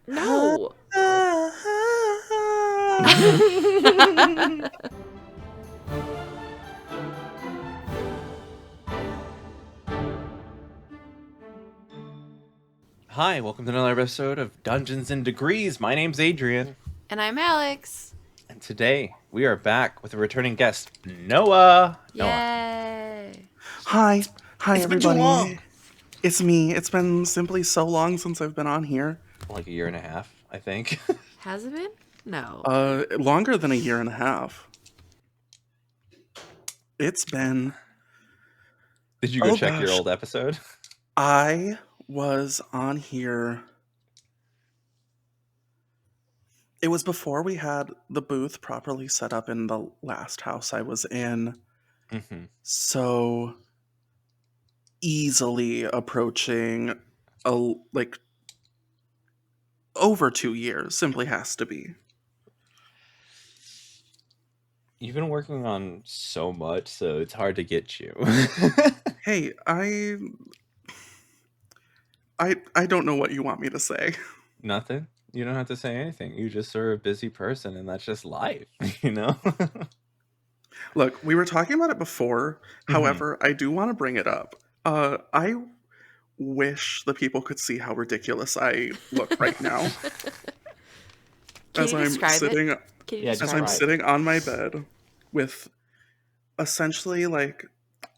No. Hi, welcome to another episode of Dungeons and Degrees. My name's Adrian, And I'm Alex. and today we are back with a returning guest, Noah. Noah, Yay. Hi it's been too everybody. long. It's me. It's been simply so long since I've been on here. Like a year and a half, I think. Has it been? No. Longer than a year and a half. It's been. Did you go check your old episode? I was on here. It was before we had the booth properly set up in the last house I was in. Mm-hmm. So easily approaching over 2 years. Simply has to be. You've been working on so much, so it's hard to get you. Hey, I don't know what you want me to say. Nothing. You don't have to say anything. You just are a busy person, and that's just life, you know? Look, we were talking about it before. However, I do want to bring it up. I wish the people could see how ridiculous I look right now. Can as you I'm describe sitting it? Can you Yeah, as describe I'm it? sitting on my bed with essentially like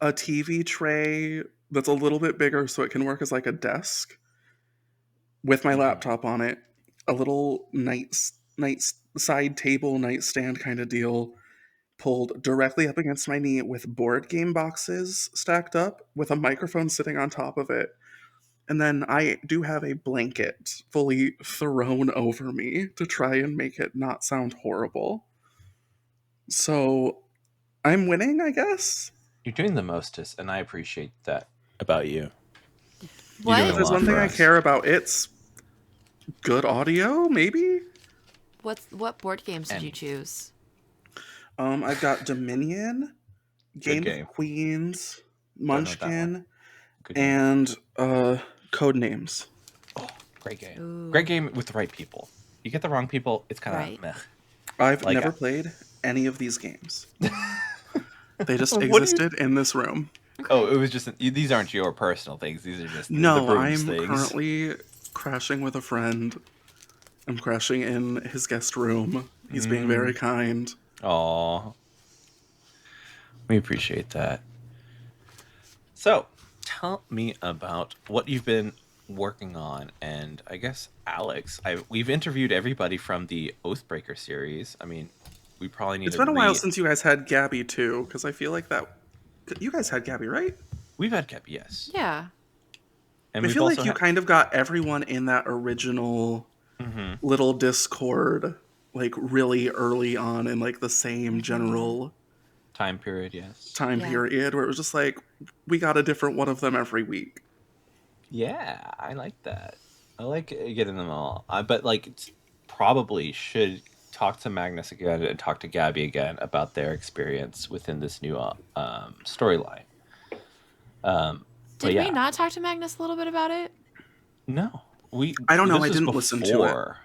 a TV tray that's a little bit bigger so it can work as like a desk with my laptop on it, a little side table nightstand kind of deal pulled directly up against my knee with board game boxes stacked up with a microphone sitting on top of it. And then I do have a blanket fully thrown over me to try and make it not sound horrible. So I'm winning, I guess. You're doing the mostest, and I appreciate that about you. What? You're If doing a there's lot one thing for I us. care about, it's good audio, maybe? What board games did And- you choose? I've got Dominion, Game game. of Queens, Don't know that Munchkin, Good game. and Code Names. Oh, great game. Ooh. Great game with the right people. You get the wrong people, it's kind of Right. meh. I've Like never I- played any of these games. They just What do you- existed in this room. Oh, it was just these aren't your personal things. These are just the No, Brooms I'm things. currently crashing with a friend. I'm crashing in his guest room. He's being very kind. Aw, we appreciate that. So, tell me about what you've been working on, and I guess Alex, we've interviewed everybody from the Oathbreaker series. I mean, we probably need. It's been a while since you guys had Gabby too, because I feel like that. You guys had Gabby, right? We've had Gabby, yes. Yeah. And I we've feel also like you kind of got everyone in that original little Discord, like really early on in like the same general time period, yes. time Yeah. period, where it was just like we got a different one of them every week. Yeah, I like that. I like getting them all. But like, probably should talk to Magnus again and talk to Gabby again about their experience within this new storyline. Did we not talk to Magnus a little bit about it? No, I don't know. this I is didn't listen to it. before-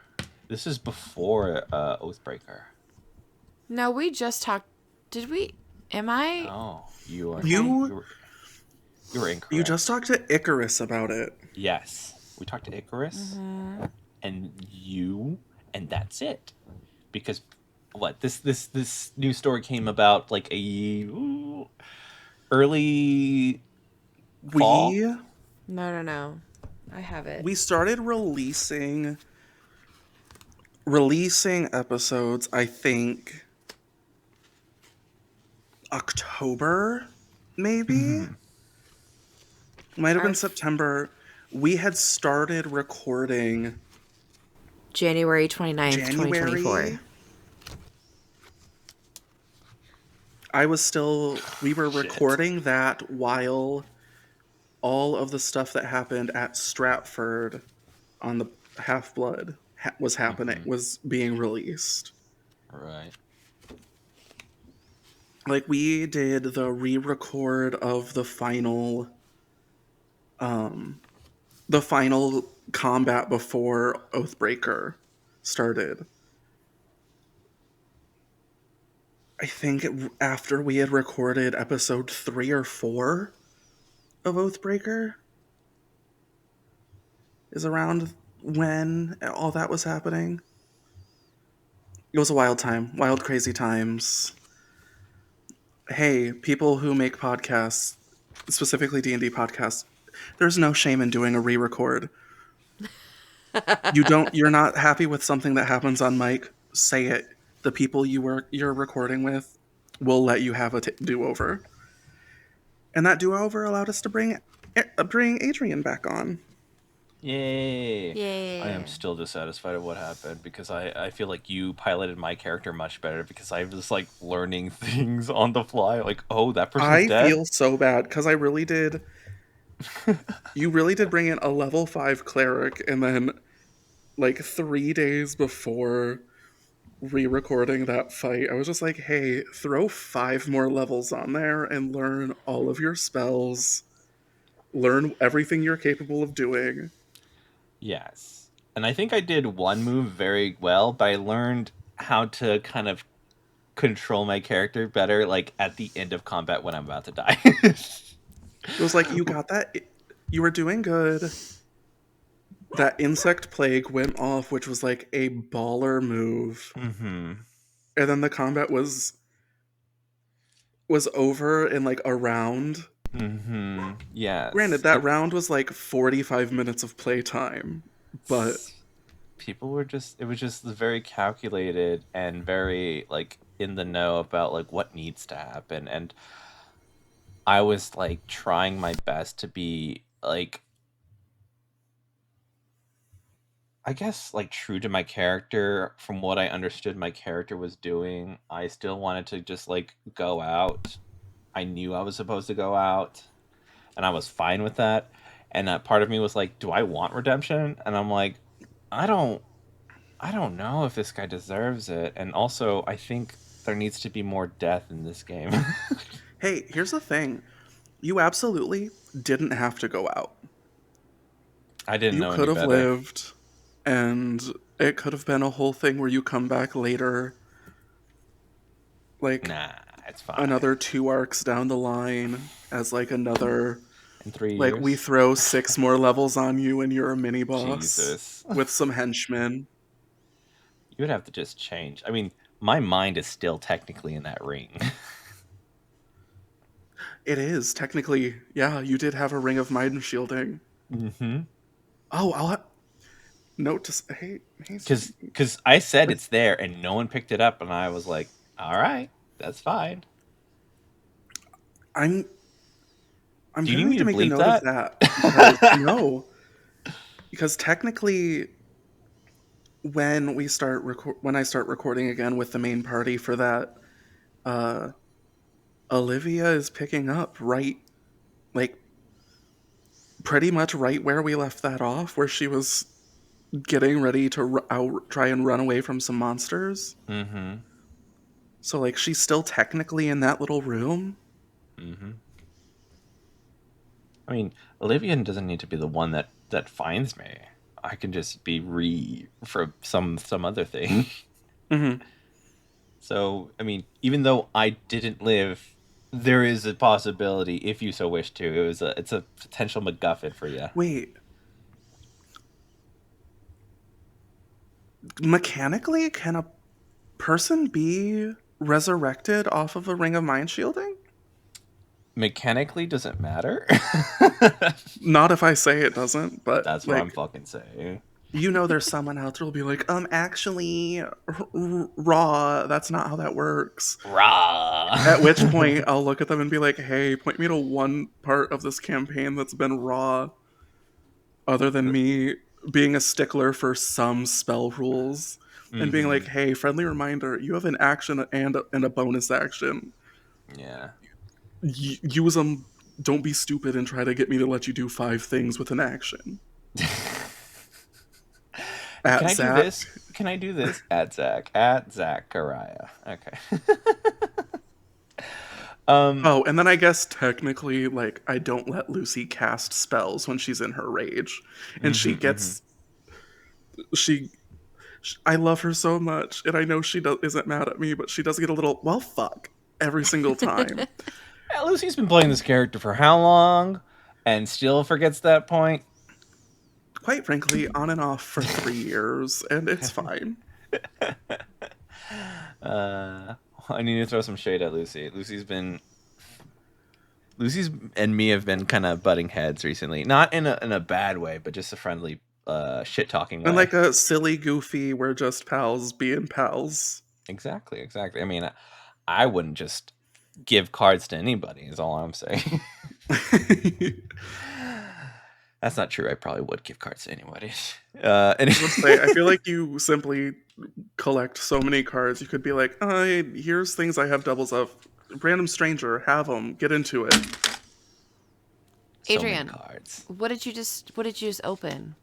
This is before Oathbreaker. No, we just talked. Did we? Am I? Oh, you are. You were incorrect. you just talked to Icarus about it. Yes, we talked to Icarus, and you, and that's it. Because what this new story came about like early fall? No. I have it. We started releasing episodes, I think October, maybe? Might have been September. We had started recording January 29th, January. 2024. We were recording that while all of the stuff that happened at Stratford on the Half-Blood was happening, was being released. Right. Like, we did the re-record of the final combat before Oathbreaker started. I think after we had recorded episode 3 or 4 of Oathbreaker is around when all that was happening. It was a wild time, wild, crazy times. Hey, people who make podcasts, specifically D&D podcasts, there's no shame in doing a re-record. You're not happy with something that happens on mic, say it. The people you're recording with will let you have a do-over. And that do-over allowed us to bring Adrian back on. Yay! Yay. I am still dissatisfied with what happened because I feel like you piloted my character much better because I was like learning things on the fly. Like, oh, that person's I dead. feel so bad because I really did. You really did bring in a level 5 cleric, and then like 3 days before re-recording that fight, I was just like, hey, throw 5 more levels on there and learn all of your spells. Learn everything you're capable of doing. Yes. And I think I did one move very well, but I learned how to kind of control my character better, like at the end of combat when I'm about to die. It was like, you got that. You were doing good. That insect plague went off, which was like a baller move. Mm-hmm. And then the combat was over in like a round. Mm-hmm. Yes. Granted, that round was like 45 minutes of playtime, but people were just, it was just very calculated and very like in the know about like what needs to happen. And I was like trying my best to be like, I guess like true to my character from what I understood my character was doing. I still wanted to just like go out. I knew I was supposed to go out and I was fine with that. And that part of me was like, do I want redemption? And I'm like, I don't know if this guy deserves it. And also, I think there needs to be more death in this game. hey, here's the thing. You absolutely didn't have to go out. I didn't You know could any have better. lived, and it could have been a whole thing where you come back later, like Nah, it's fine. another 2 arcs down the line as like another, In 3 years? like we throw 6 more levels on you and you're a mini boss Jesus. with some henchmen. You would have to just change. I mean, my mind is still technically in that ring. It is technically, yeah. You did have a ring of mind shielding. Mm-hmm. Oh, note to hey, Because I said it's there and no one picked it up, and I was like, all right, that's fine. I'm Do you gonna need me need to to make a bleep note that? of that because no, because technically, when I start recording again with the main party for that, uh, Olivia is picking up right, like pretty much right where we left that off, where she was getting ready to try and run away from some monsters. Mm-hmm. So like she's still technically in that little room. Mm-hmm. I mean, Olivia doesn't need to be the one that finds me. I can just be for some other thing. Mm-hmm. So, I mean, even though I didn't live, there is a possibility, if you so wish to. It's a potential MacGuffin for you. Wait, mechanically, can a person be resurrected off of a ring of mind shielding? Mechanically, does it matter? Not if I say it doesn't, but That's what I'm like, fucking saying. you know, there's someone out there who'll be like, actually, raw. That's not how that works. Rah! At which point, I'll look at them and be like, hey, point me to one part of this campaign that's been raw, other than me being a stickler for some spell rules and being like, hey, friendly reminder, you have an action and a bonus action. Yeah. Use them. Don't be stupid and try to get me to let you do 5 things with an action. At Can I Zach. do this? Can I do this? At Zach. At Zachariah. Okay. Oh, and then I guess technically, like, I don't let Lucy cast spells when she's in her rage. And she mhm, mhm. gets, she, I love her so much, and I know isn't mad at me, but she does get a little, well, fuck, every single time. Yeah, Lucy's been playing this character for how long, and still forgets that point. Quite frankly, on and off for 3 years, and it's fine. I need to throw some shade at Lucy. Lucy's and me have been kind of butting heads recently, not in a bad way, but just a friendly shit talking And way. like a silly, goofy, we're just pals being pals. Exactly, exactly. I mean, I wouldn't just give cards to anybody. Is all I'm saying. That's not true. I probably would give cards to anybody. Let's say, I feel like you simply collect so many cards. You could be like, here's things I have doubles of. Random stranger, have them. Get into it. So many Adrian, cards. what did you just open?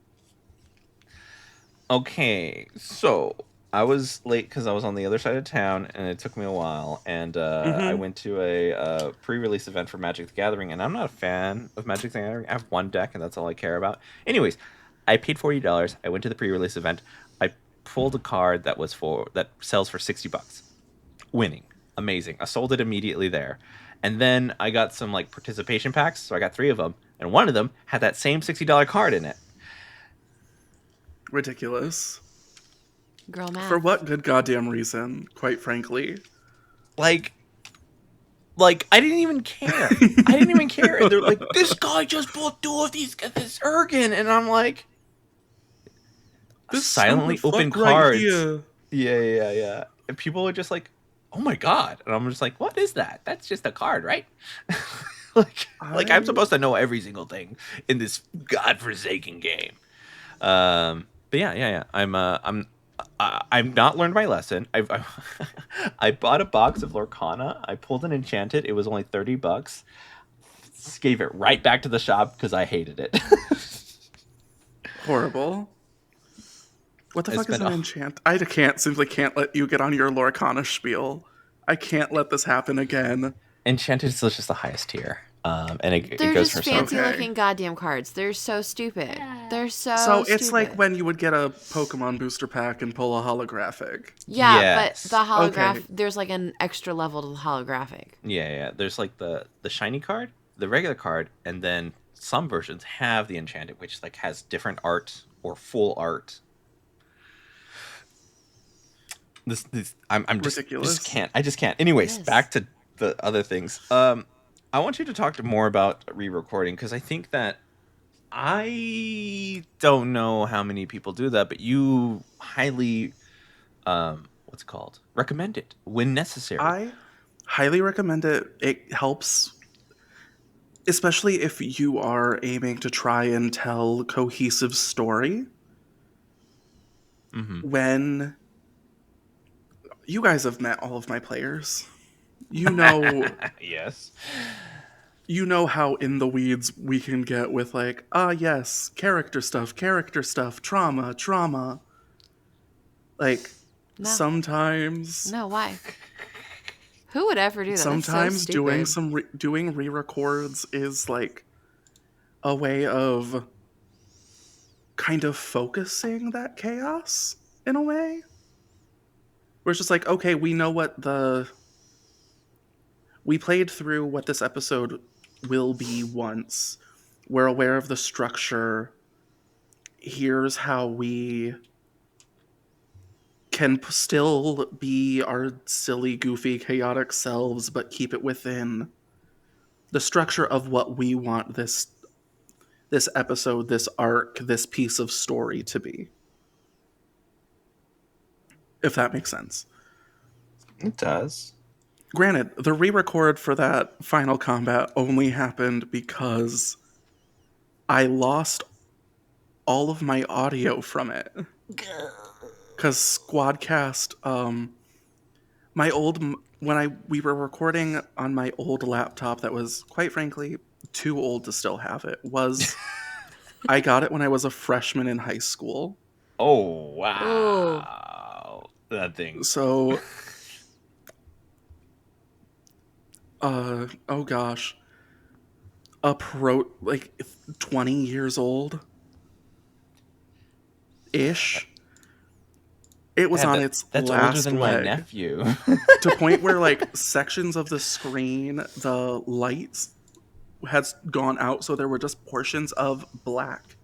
Okay, so I was late because I was on the other side of town, and it took me a while. And I Mm-hmm. went to a pre-release event for Magic the Gathering, and I'm not a fan of Magic the Gathering. I have one deck, and that's all I care about. Anyways, I paid $40. I went to the pre-release event. I pulled a card that sells for $60. Winning, amazing. I sold it immediately there, and then I got some like participation packs. So I got 3 of them, and one of them had that same $60 card in it. Ridiculous. Girl math. For what good goddamn reason, quite frankly? Like I didn't even care. I didn't even care. And they're like, this guy just bought 2 of these, this Ergen. And I'm like, This silently stupid open fuck right cards. here. Yeah. And people are just like, oh my God. And I'm just like, what is that? That's just a card, right? like I'm supposed to know every single thing in this godforsaken game. But yeah. I'm not learned my lesson. I bought a box of Lorcana. I pulled an enchanted. It was only $30. Gave it right back to the shop because I hated it. Horrible. What the I fuck is spent an enchant? I simply can't let you get on your Lorcana spiel. I can't let this happen again. Enchanted is just the highest tier. And it They're goes just for fancy Okay. looking goddamn cards. They're so stupid. They're so So stupid. it's like when you would get a Pokemon booster pack and pull a holographic. Yeah, Yes. but the holograph, Okay. there's like an extra level to the holographic. Yeah. There's like the shiny card, the regular card, and then some versions have the enchanted, which like has different art or full art. I'm just Ridiculous. can't. I just can't. Anyways, Yes. back to the other things. I want you to talk more about re-recording because I think that I don't know how many people do that, but you highly what's it called? Recommend it when necessary. I highly recommend it. It helps, especially if you are aiming to try and tell cohesive story. Mm-hmm. When you guys have met all of my players, you know Yes. you know how in the weeds we can get with like, yes, character stuff, trauma. Like No. sometimes No, why? Who would ever do that? That's so sometimes stupid. doing re-records is like a way of kind of focusing that chaos in a way. Where it's just like, okay, we know we played through what this episode will be once. We're aware of the structure. Here's how we can still be our silly, goofy, chaotic selves, but keep it within the structure of what we want this episode, this arc, this piece of story to be. If that makes sense. It does. Granted, the re-record for that final combat only happened because I lost all of my audio from it. Because Squadcast, my old we were recording on my old laptop that was quite frankly too old to still have it. I got it when I was a freshman in high school. Oh wow. That thing. So oh gosh, like 20 years old ish. It was Yeah, on its that's older last than my leg, nephew. to point where like sections of the screen, the lights had gone out, so there were just portions of black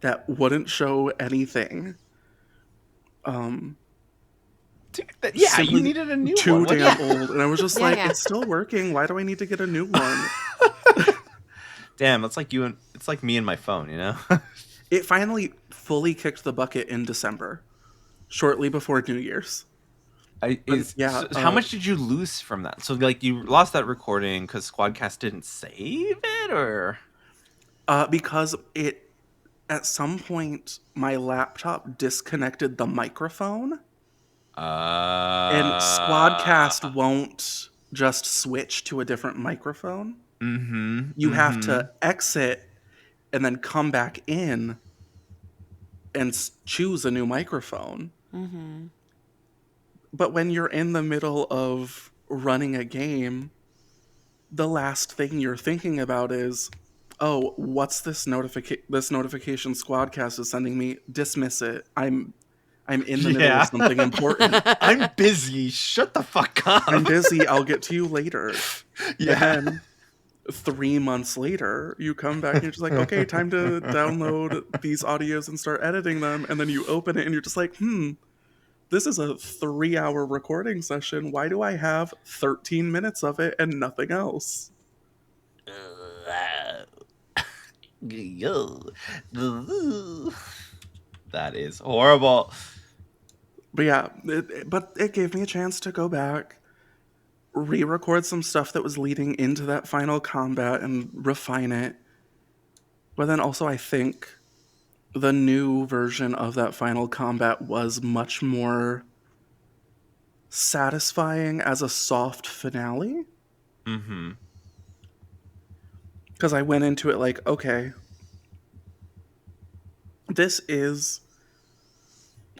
that wouldn't show anything. Um, Yeah, you Simply needed a new one. too What? damn old, and I was just Yeah, like, yeah. it's still working. Why do I need to get a new one? Damn, it's like you and it's like me and my phone, you know? It finally fully kicked the bucket in December, shortly before New Year's. But yeah, How much did you lose from that? So like you lost that recording because Squadcast didn't save it, or because it at some point my laptop disconnected the microphone, and Squadcast uh won't just switch to a different microphone. mm-hmm, You have mm-hmm. to exit and then come back in and choose a new microphone. Mm-hmm. But when you're in the middle of running a game, the last thing you're thinking about is, oh, what's this notification Squadcast is sending me? Dismiss it. I'm in the middle of Yeah. something important. I'm busy. Shut the fuck up. I'm busy. I'll get to you later. Yeah. And then 3 months later, you come back and you're just like, okay, time to download these audios and start editing them. And then you open it and you're just like, this is a 3-hour recording session. Why do I have 13 minutes of it and nothing else? That is horrible. But yeah, it gave me a chance to go back, re-record some stuff that was leading into that final combat and refine it. But then also I think the new version of that final combat was much more satisfying as a soft finale. Mm-hmm. Because I went into it like, okay,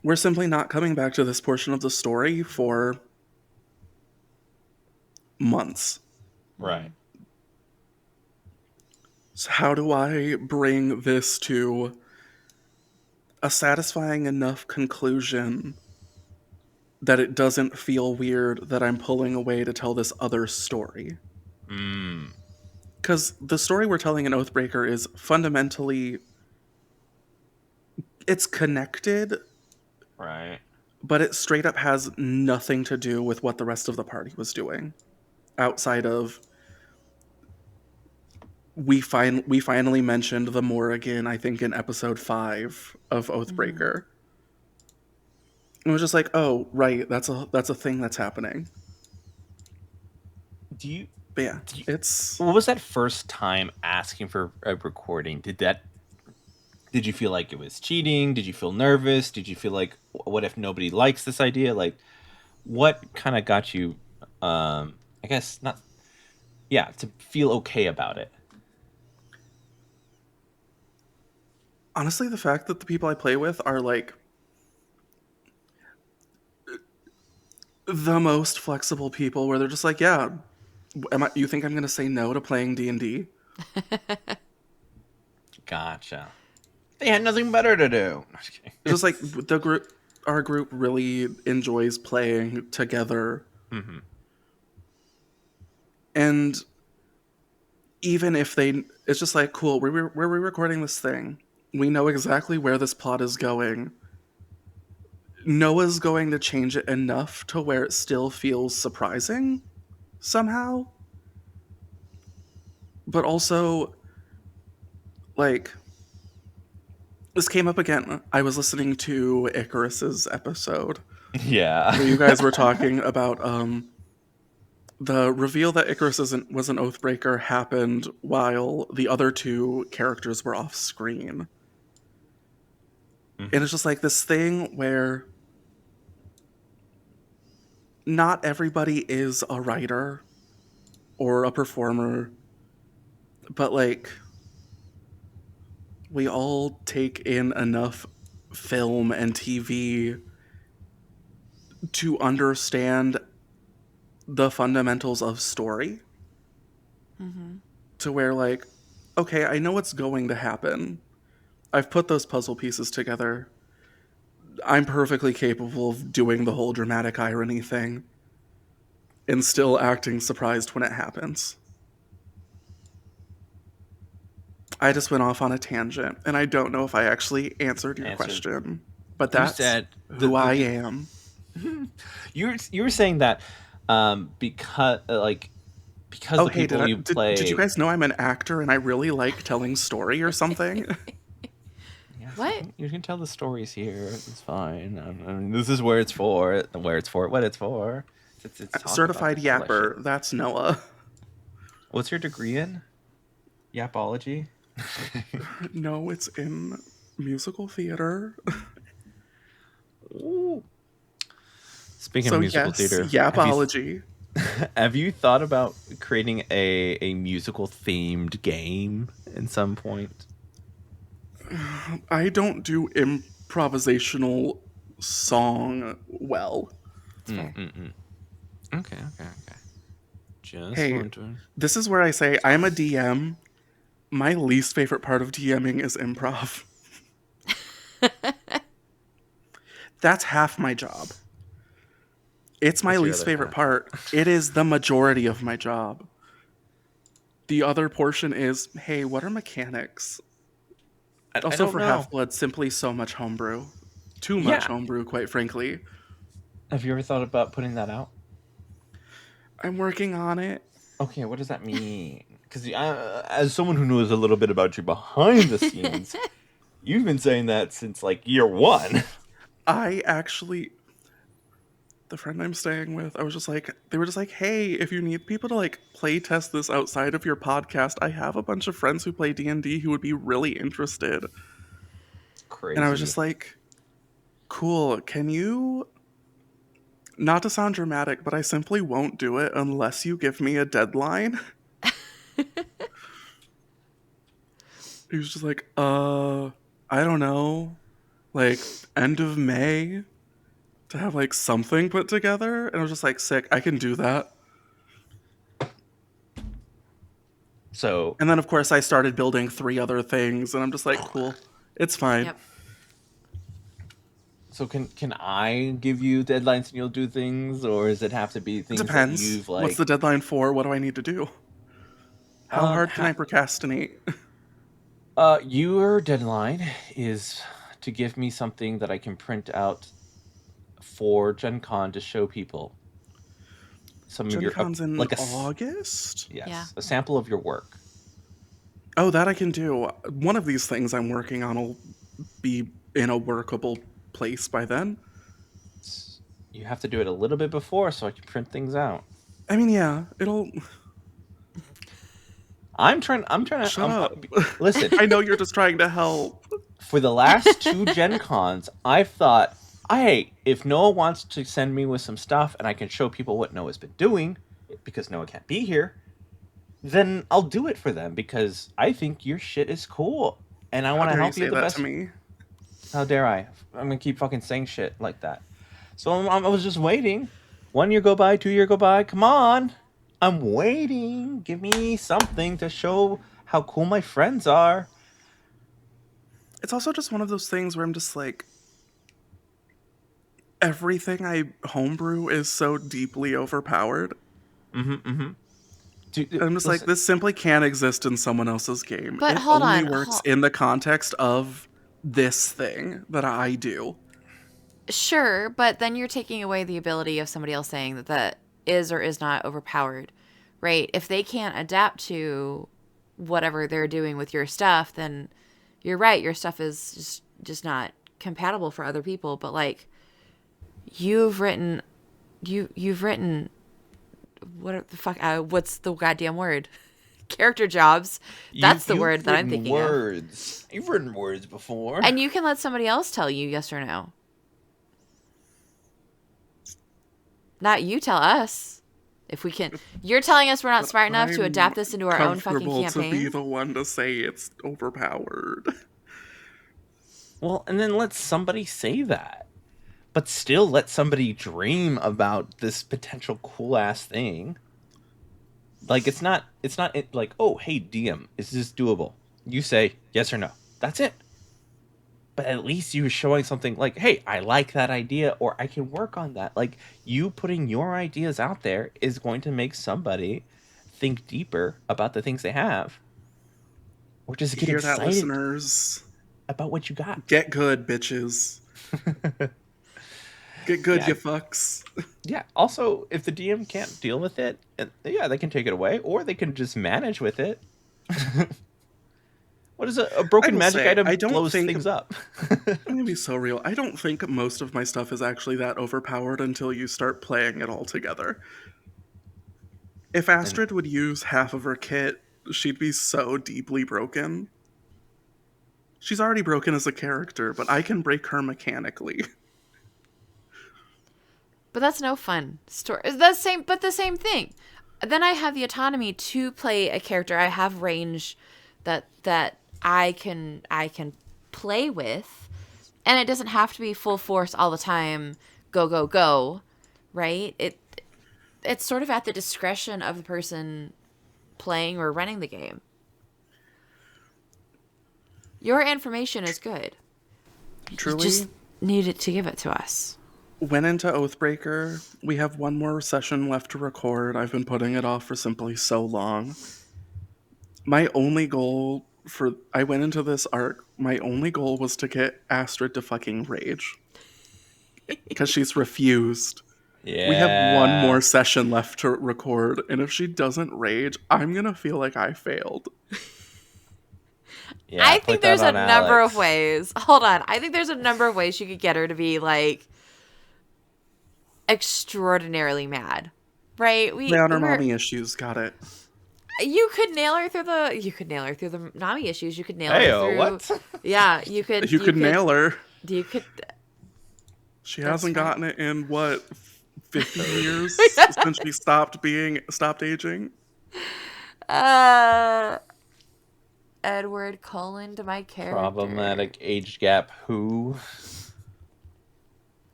we're simply not coming back to this portion of the story for months. Right. So how do I bring this to a satisfying enough conclusion that it doesn't feel weird that I'm pulling away to tell this other story? Because the story we're telling in Oathbreaker is fundamentally, it's connected, Right. but it straight up has nothing to do with what the rest of the party was doing. Outside of, we finally mentioned the Morrigan, I think, in episode 5 of Oathbreaker. It was just like, oh, right, that's a thing that's happening. But yeah, it's... What was that first time asking for a recording? Did you feel like it was cheating? Did you feel nervous? Did you feel like, what if nobody likes this idea? Like, what kind of got you, I guess, not, yeah, to feel okay about it? Honestly, the fact that the people I play with are, like, the most flexible people, where they're just like, yeah, you think I'm going to say no to playing D&D? Gotcha. They had nothing better to do. No, just kidding. It's just like our group really enjoys playing together. Mm-hmm. And even if it's just like, cool, we're re-recording this thing. We know exactly where this plot is going. Noah's going to change it enough to where it still feels surprising somehow. But also, like, this came up again. I was listening to Icarus's episode. Yeah. Where you guys were talking about the reveal that Icarus was an Oathbreaker happened while the other two characters were off screen. Mm-hmm. And it's just like this thing where not everybody is a writer or a performer, but like we all take in enough film and TV to understand the fundamentals of story Mm-hmm. to where, like, okay, I know what's going to happen. I've put those puzzle pieces together. I'm perfectly capable of doing the whole dramatic irony thing and still acting surprised when it happens. I just went off on a tangent, and I don't know if I actually answered your question, but You that's said who I am. you were saying that because because Oh, the hey, people you did you play. guys know I'm an actor and I really like telling story or something? Yeah, What? you can tell the stories here. It's fine. I mean, this is where it's for. Where it's for. What it's for. It's talk about Certified this delicious. yapper, that's Noah. What's your degree in? Yapology. No, it's in musical theater. Ooh. Speaking of So musical yes, theater, yapology. have you thought about creating a musical themed game in some point? I don't do improvisational song well. It's fair. Okay. Just Hey, wondering. this is where I say I'm a DM. My least favorite part of DMing is improv. That's half my job. It's my What's your least other favorite half? part. It is the majority of my job. The other portion is, hey, what are mechanics? I Also, don't for know. Half-Blood, simply so much homebrew. Too much Yeah. homebrew, quite frankly. Have you ever thought about putting that out? I'm working on it. Okay, what does that mean? Because as someone who knows a little bit about you behind the scenes, you've been saying that since like year one. I actually, the friend I'm staying with, they were just like, hey, if you need people to like play test this outside of your podcast, I have a bunch of friends who play D&D who would be really interested. Crazy. And I was just like, cool, can you, not to sound dramatic, but I simply won't do it unless you give me a deadline. He was just like, I don't know, like end of May to have like something put together. And I was just like, sick, I can do that. So, And then of course I started building 3 other things and I'm just like, cool, it's fine. Yep. so can I give you deadlines and you'll do things, or does it have to be It things that depends. you've like? What's the deadline for? What do I need to do? How hard can I procrastinate? Your deadline is to give me something that I can print out for Gen Con to show people. Some of Gen your Con's in like August? yes, Yeah. a sample of your work. Oh, that I can do. One of these things I'm working on will be in a workable place by then. You have to do it a little bit before so I can print things out. I mean, yeah, it'll... I'm trying Shut up. Listen, I know you're just trying to help. for the last 2 Gen Cons, I've thought, hey, if Noah wants to send me with some stuff and I can show people what Noah's been doing, because Noah can't be here, then I'll do it for them because I think your shit is cool. And I want to help you the best. To me? How dare I? I'm going to keep fucking saying shit like that. So I was just waiting. 1 year go by, 2 year go by. Come on. I'm waiting. Give me something to show how cool my friends are. It's also just one of those things where I'm just like, everything I homebrew is so deeply overpowered. Dude, I'm just like, this simply can't exist in someone else's game. But it hold only on, works in the context of this thing that I do. Sure, but then you're taking away the ability of somebody else saying that that is or is not overpowered, right? If they can't adapt to whatever they're doing with your stuff, then you're right. Your stuff is just not compatible for other people. But like, you've written what the fuck? What's the goddamn word? Character jobs. That's the word that I'm thinking words. You've written words before. of. And you can let somebody else tell you yes or no. Not you tell us. If we can, you're telling us we're not smart enough to adapt this into our own fucking campaign. To be the one to say it's overpowered. Well, and then let somebody say that. but still let somebody dream about this potential cool ass thing. Like it's not like, oh hey DM, is this doable? You say yes or no. That's it. But at least you showing something like, hey, I like that idea, or I can work on that. Like you putting your ideas out there is going to make somebody think deeper about the things they have, or just get Hear that, excited listeners? about what you got. Get good, bitches. Get good, Yeah, you fucks. yeah. Also, if the DM can't deal with it, yeah, they can take it away, or they can just manage with it. What is a I broken will magic say, I item don't blows think things up? I'm gonna be so real. I don't think most of my stuff is actually that overpowered until you start playing it all together. If And Astrid would use half of her kit, she'd be so deeply broken. She's already broken as a character, but I can break her mechanically. But that's no fun story. The same thing. Then I have the autonomy to play a character. I have range that I can play with, and it doesn't have to be full force all the time. Go go go, right? It's sort of at the discretion of the person playing or running the game. Your information is good. You Truly, just needed to give it to us. went into Oathbreaker. We have one more session left to record. I've been putting it off for simply so long. My only goal I went into this arc, my only goal was to get Astrid to fucking rage. Because she's refused. We have one yeah, more session left to record, and if she doesn't rage, I'm gonna feel like I failed. yeah. I think Put that there's a on number of Alex. ways. Hold on. I think there's a number of ways you could get her to be like extraordinarily mad. Right? Lay on her We're mommy issues, got it. you could nail her through the Nami issues. You could nail Hey, her through what? yeah, You could nail her. you could She that's hasn't right. gotten it in what, 50 30. years since she stopped aging. uh Edward Cullen to my character. Problematic age gap. Who?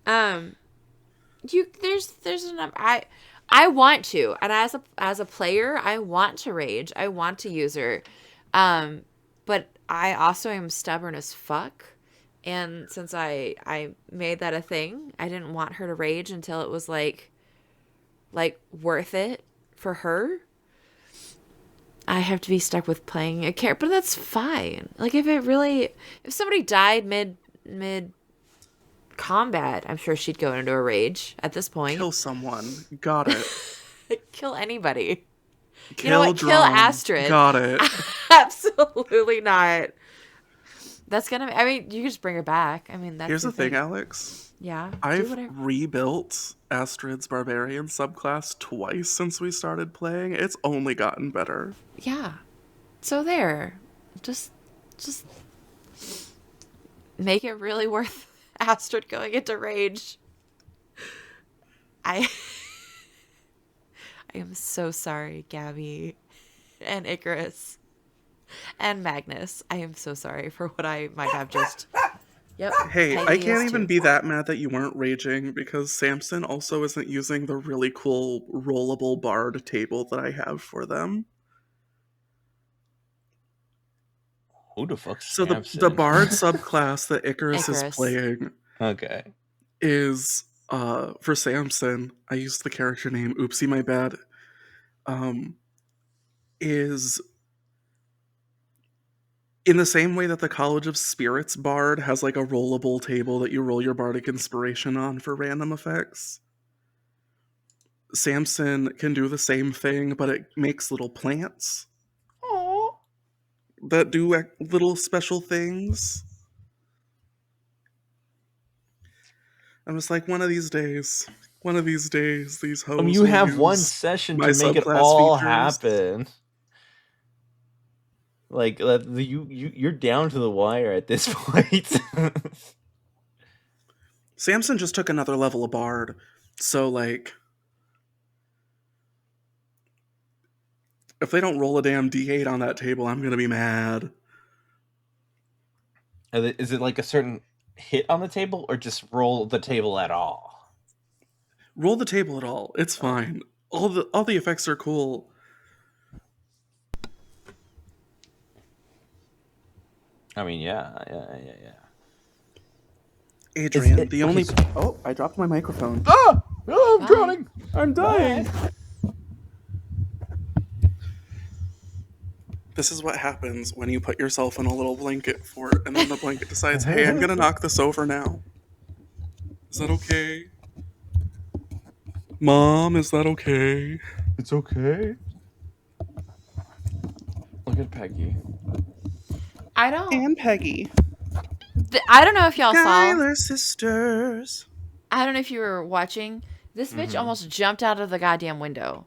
Um there's a number I want to, and as a player, I want to rage. I want to use her. But I also am stubborn as fuck. And since I made that a thing, I didn't want her to rage until it was like worth it for her. I have to be stuck with playing a character, but that's fine. Like if somebody died mid combat, I'm sure she'd go into a rage at this point. Kill someone, got it. Kill anybody. You know Kill what? Kill Drum, Astrid. got it. Absolutely not. That's gonna. I mean, you can just bring her back. I mean, that's Here's your the thing, thing. Alex. Yeah. Do I've whatever. rebuilt Astrid's Barbarian subclass twice since we started playing. It's only gotten better. Yeah. So there. Just make it really worth Astrid going into rage. I I am so sorry, Gabby and Icarus and Magnus. I am so sorry for what I might have just. Yep. Hey, I Peggy can't is even too. be that mad that you weren't raging because Samson also isn't using the really cool rollable bard table that I have for them. Who the fuck's So the Samson? bard subclass that Icarus is Icarus. playing Okay. is for Samson. I used the character name. Oopsie, my bad. Is in the same way that the College of Spirits bard has like a rollable table that you roll your bardic inspiration on for random effects. Samson can do the same thing, but it makes little plants Oh. that do little special things. I'm just like, one of these days, these hoes You will have one use session my to make it subclass all features. happen. Like you're down to the wire at this point. Samson just took another level of bard, so like, if they don't roll a damn d8 on that table, I'm gonna be mad. Is it like a certain hit on the table or just roll the table at all? Roll the table at all. It's fine. All the effects are cool. I mean, yeah. Adrian, it the okay, only so- Oh, I dropped my microphone. Ah! Oh, I'm Bye. drowning. I'm dying. Bye. This is what happens when you put yourself in a little blanket fort and then the blanket decides, "Hey, I'm going to knock this over now." Is that okay? Mom, is that okay? It's okay. Look at Peggy. I don't. And Peggy. I don't know if y'all saw. Skylar sisters. I don't know if you were watching. This bitch almost jumped out of the goddamn window.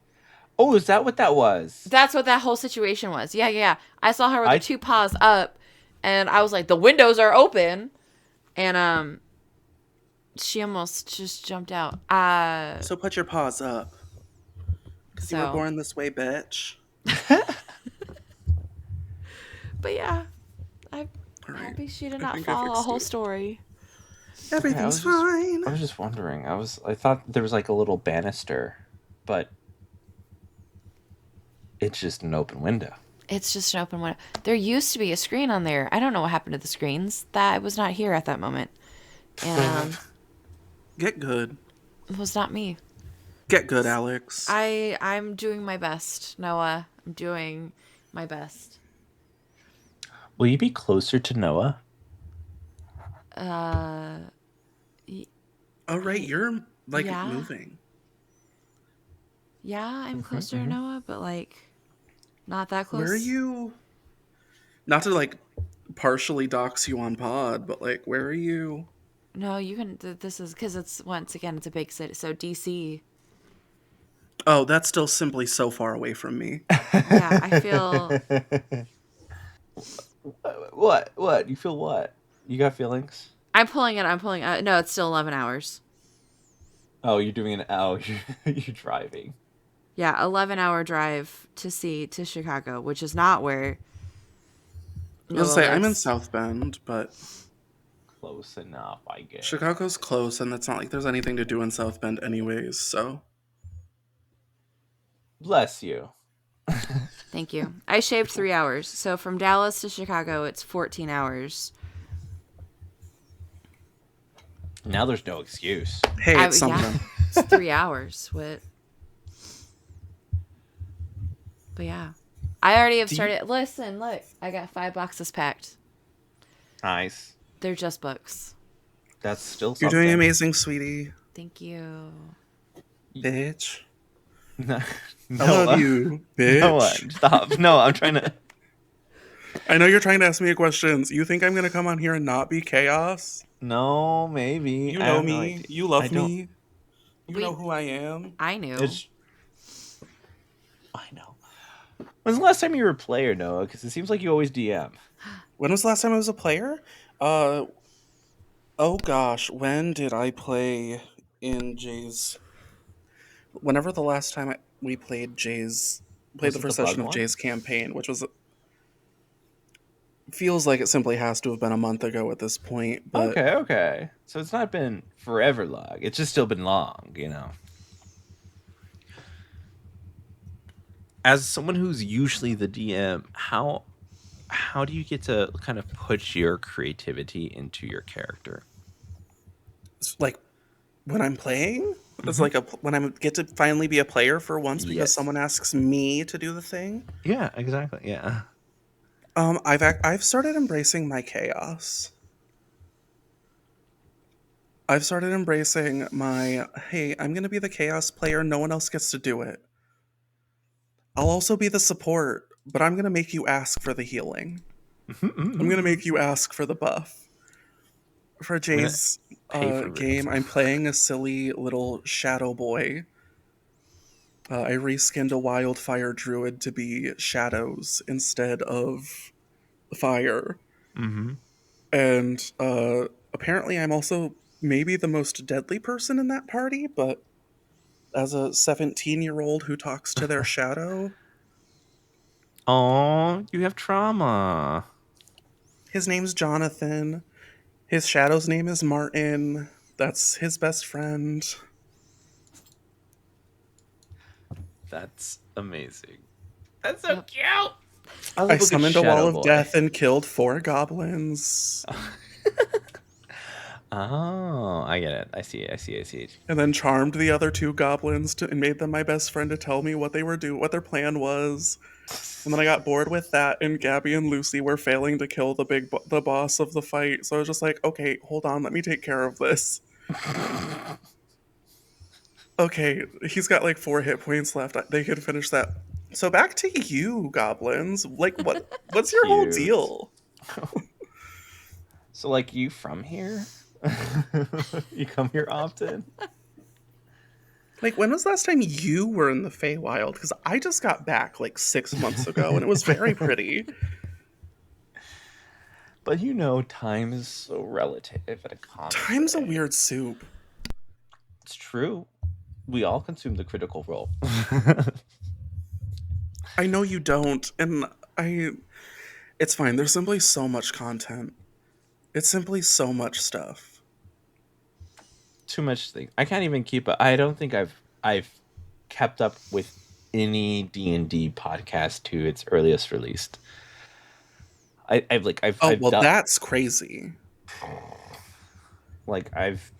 Oh, is that what that was? That's what that whole situation was. Yeah. I saw her with I- her two paws up, and I was like, the windows are open, and she almost just jumped out. So put your paws up. Because you were So- born this way, bitch. But yeah, I'm All right. happy she did I not think I follow a fixed whole it. story. Everything's fine. I was just wondering. I thought there was like a little banister, but it's just an open window. It's just an open window. There used to be a screen on there. I don't know what happened to the screens. That was not here at that moment. And Get good. it was not me. Get good, Alex. I'm doing my best, Noah. I'm doing my best. Will you be closer to Noah? Oh, right. You're, like, Yeah. moving. Yeah, I'm closer to Noah, but like not that close. Where are you? Not to, like, partially dox you on pod, but, like, where are you? No, you can. This is because it's once again it's a big city. So DC. Oh, that's still simply so far away from me. Yeah, I feel. What? You feel what? You got feelings? I'm pulling it. No, it's still 11 hours. Oh, you're doing an hour. You're driving. Yeah, 11-hour drive to Chicago, which is not where. I was gonna say, I'm in lives. South Bend, but Close enough, I guess. Chicago's close, and it's not like there's anything to do in South Bend anyways, so. Bless you. Thank you. I shaved 3 hours, so from Dallas to Chicago, it's 14 hours. Now there's no excuse. Hey, it's something. It's 3 hours. What? But yeah, I already have started. Listen, look, I got 5 boxes packed. Nice. They're just books. That's still You're something. doing amazing, sweetie. Thank you. Bitch. No, I love you, bitch. Noah, stop. No, I'm trying to. I know you're trying to ask me questions. You think I'm gonna come on here and not be chaos? No, maybe. You I know have no me. idea. You love I don't- me. You know who I am. I knew. I know. When's the last time you were a player, Noah? Because it seems like you always DM. When was the last time I was a player? Oh gosh, when did I play in Jay's? Whenever the last time we played Was the it first the session Blood of one? Jay's campaign, which was feels like it simply has to have been a month ago at this point. But Okay. So it's not been forever long. It's just still been long, you know. As someone who's usually the DM, how do you get to kind of put your creativity into your character? it's like when I'm playing, it's like when I get to finally be a player for once because Yes. someone asks me to do the thing. Yeah, exactly. Yeah. I've started embracing my chaos. I've started embracing my, hey, I'm going to be the chaos player. No one else gets to do it. I'll also be the support, but I'm going to make you ask for the healing. I'm going to make you ask for the buff. For Jay's pay for game, I'm playing a silly little shadow boy. I reskinned a wildfire druid to be shadows instead of fire. Mm-hmm. And apparently I'm also maybe the most deadly person in that party, but as a 17-year-old who talks to their shadow, Oh, you have trauma. his name's Jonathan. His shadow's name is Martin. That's his best friend. That's amazing. That's so Yep. cute. I I love a good summoned a wall shadow of boy. death and killed 4 goblins. Oh, I get it. I see. And then charmed the other 2 goblins and made them my best friend to tell me what they were doing, what their plan was. And then I got bored with that, and Gabby and Lucy were failing to kill the boss of the fight. So I was just like, okay, hold on, let me take care of this. Okay, he's got like 4 hit points left. They could finish that. So back to you, goblins. Like, what's your whole Cute. deal? So, like, you from here? You come here often? Like, when was the last time you were in the Feywild? Because I just got back like 6 months ago, and it was very pretty. But you know, time is so relative at a comic. Time's a weird soup. It's true. We all consume the critical role. I know you don't, and it's fine. There's simply so much content. It's simply so much stuff. Too much thing. I can't even keep up. I don't think I've kept up with any D&D podcast to its earliest release. I've Well, done, that's crazy. like I've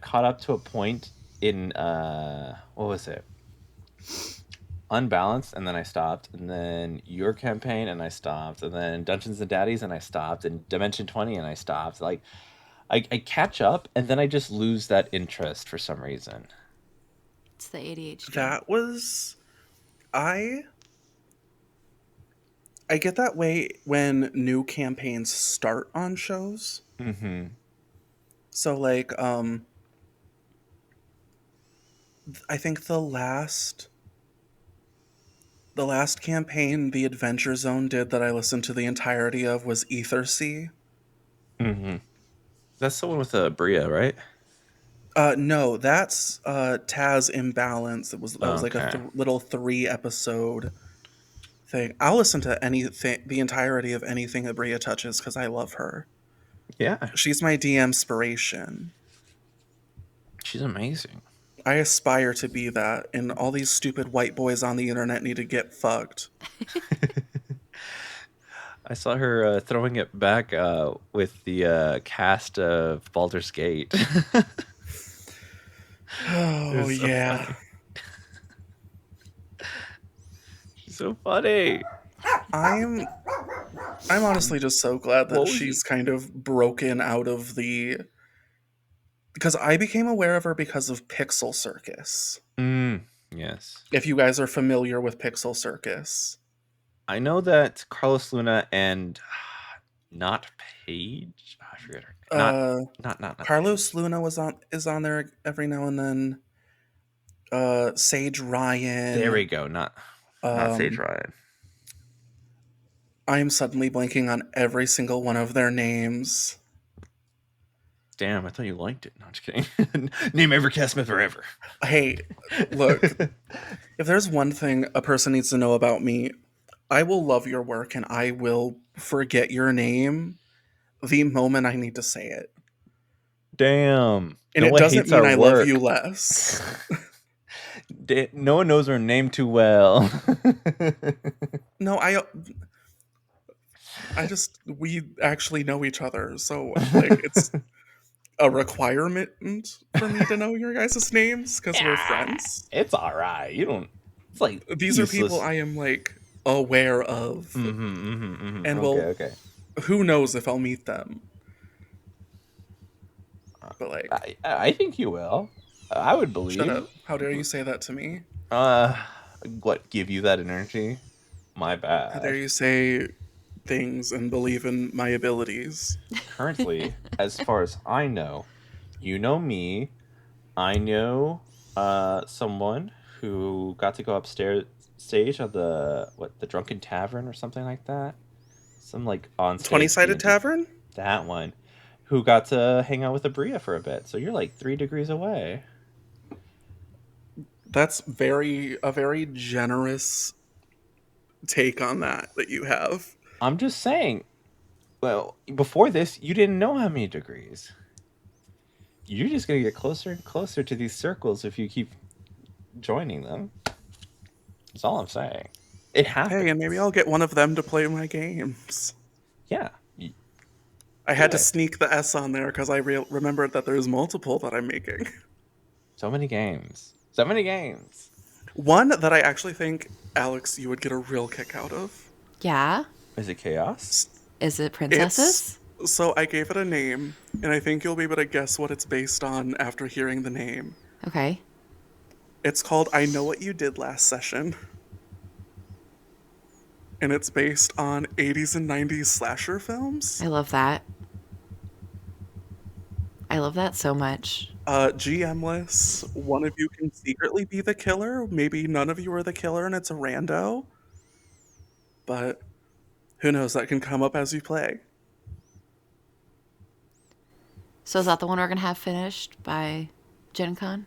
caught up to a point in what was it? Unbalanced, and then I stopped, and then your campaign, and I stopped, and then Dungeons and Daddies, and I stopped, and Dimension 20, and I stopped. Like I catch up, and then I just lose that interest for some reason. It's the ADHD. That was I get that way when new campaigns start on shows. Mm-hmm. So like I think the last campaign the Adventure Zone did that I listened to the entirety of was Ether Sea. Mm-hmm. That's the one with Bria, right? No, that's Taz Imbalance. That was like a Okay. little 3 episode thing. I'll listen to anything, the entirety of anything that Bria touches because I love her. Yeah, She's my DM inspiration. she's amazing. I aspire to be that, and all these stupid white boys on the internet need to get fucked. I saw her throwing it back with the cast of Baldur's Gate. It Oh was so yeah. funny. She's so funny. I'm honestly just so glad that What was she's kind of broken out of the, because I became aware of her because of Pixel Circus. Yes. If you guys are familiar with Pixel Circus. I know that Carlos Luna and not Paige. I forget her. Not Carlos Luna is on there every now and then. Sage Ryan. There we go. Not Sage Ryan. I am suddenly blanking on every single one of their names. Damn, I thought you liked it. No, I'm just kidding. Name every cast member ever. Hey, look, if there's one thing a person needs to know about me, I will love your work and I will forget your name the moment I need to say it. Damn. And No it one doesn't hates mean our I work. love you less. No one knows our name too well. No, we actually know each other, so like it's a requirement for me to know your guys' names because we're friends. It's all right. You don't. It's like These useless. are people I am like aware of, and Okay. who knows if I'll meet them. But like, I think you will. I would believe. shut up! How dare you say that to me? What give you that energy? My How dare bad. you say things and believe in my abilities? Currently, as far as I know, you know me. I know someone who got to go upstairs stage of the Drunken Tavern or something like that. Some like on stage 20-sided D&D. tavern? That one. Who got to hang out with Abria for a bit. So you're like 3 degrees away. That's a very generous take on that you have. I'm just saying, Well, before this, you didn't know how many degrees. You're just gonna get closer and closer to these circles if you keep joining them. That's all I'm saying. It Hey, and maybe happens. I'll get one of them to play my games. Yeah, I do had to it. sneak the S on there because I remembered that there's multiple that I'm making. So many games. So many games. One that I actually think, Alex, you would get a real kick out of. Yeah. Is it chaos? Is it It's princesses? so I gave it a name, and I think you'll be able to guess what it's based on after hearing the name. Okay. It's called I Know What You Did Last Session, and it's based on 80s and 90s slasher films. I love that. I love that so much. GMless, one of you can secretly be the killer. Maybe none of you are the killer and it's a rando, but who knows? That can come up as you play. So is that the one we're gonna have finished by Gen Con?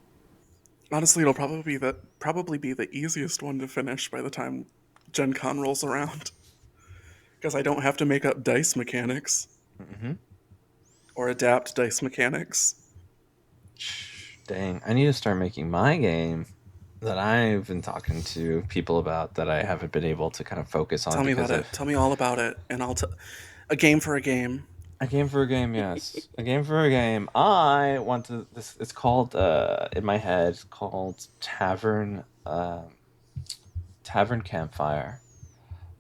Honestly, it'll probably be the easiest one to finish by the time Gen Con rolls around. Because I don't have to make up dice mechanics Mm-hmm. or adapt dice mechanics. Dang, I need to start making my game that I've been talking to people about that I haven't been able to kind of focus on Tell me about because of it. Tell me all about it, and a game for a game. a game for a game. Yes, a game for a game. I want to. This it's called in my head. It's called Tavern Campfire,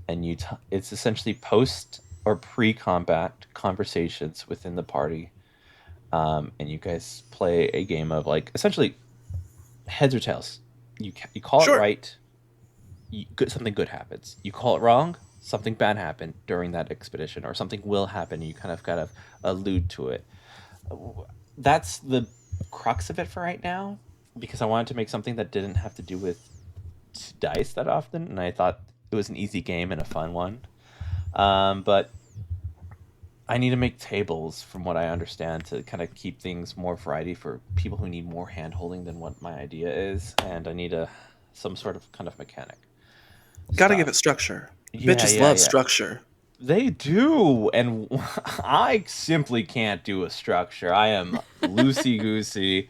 and it's essentially post or pre-combat conversations within the party, and you guys play a game of like essentially heads or tails. You call it Sure. right, something good happens. You call it wrong, something bad happened during that expedition, or something will happen. You kind of allude to it. That's the crux of it for right now, because I wanted to make something that didn't have to do with dice that often, and I thought it was an easy game and a fun one. But I need to make tables, from what I understand, to kind of keep things more variety for people who need more hand holding than what my idea is, and I need some sort of kind of mechanic Gotta give stuff. it structure. Yeah, Bitches yeah, love yeah. structure. They do, and I simply can't do a structure. I am loosey goosey.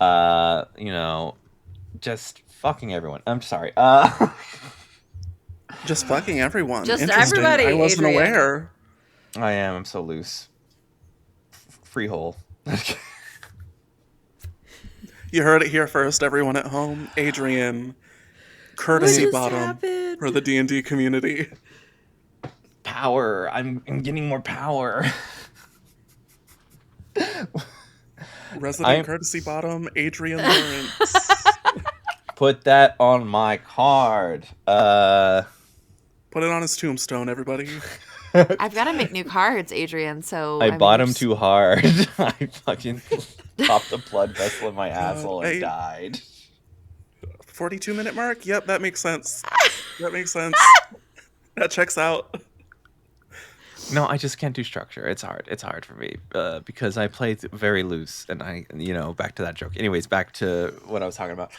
You know, just fucking everyone. I'm sorry. Just fucking everyone. Just Interesting. everybody, I wasn't Adrian. aware. I am. I'm so loose. Freehole. You heard it here first, everyone at home. Adrian, What courtesy just bottom for happened? the D&D community. Power. I'm getting more power. Resident I courtesy bottom, Adrian Lawrence. put that on my card. Put it on his tombstone, everybody. I've got to make new cards, Adrian. So I I mean, bought you're him just... too hard. I fucking popped a blood vessel in my God, asshole and died. 42-minute mark? Yep, that makes sense. That makes sense. That checks out. No, I just can't do structure. It's hard. It's hard for me because I play very loose, and back to that joke. Anyways, back to what I was talking about.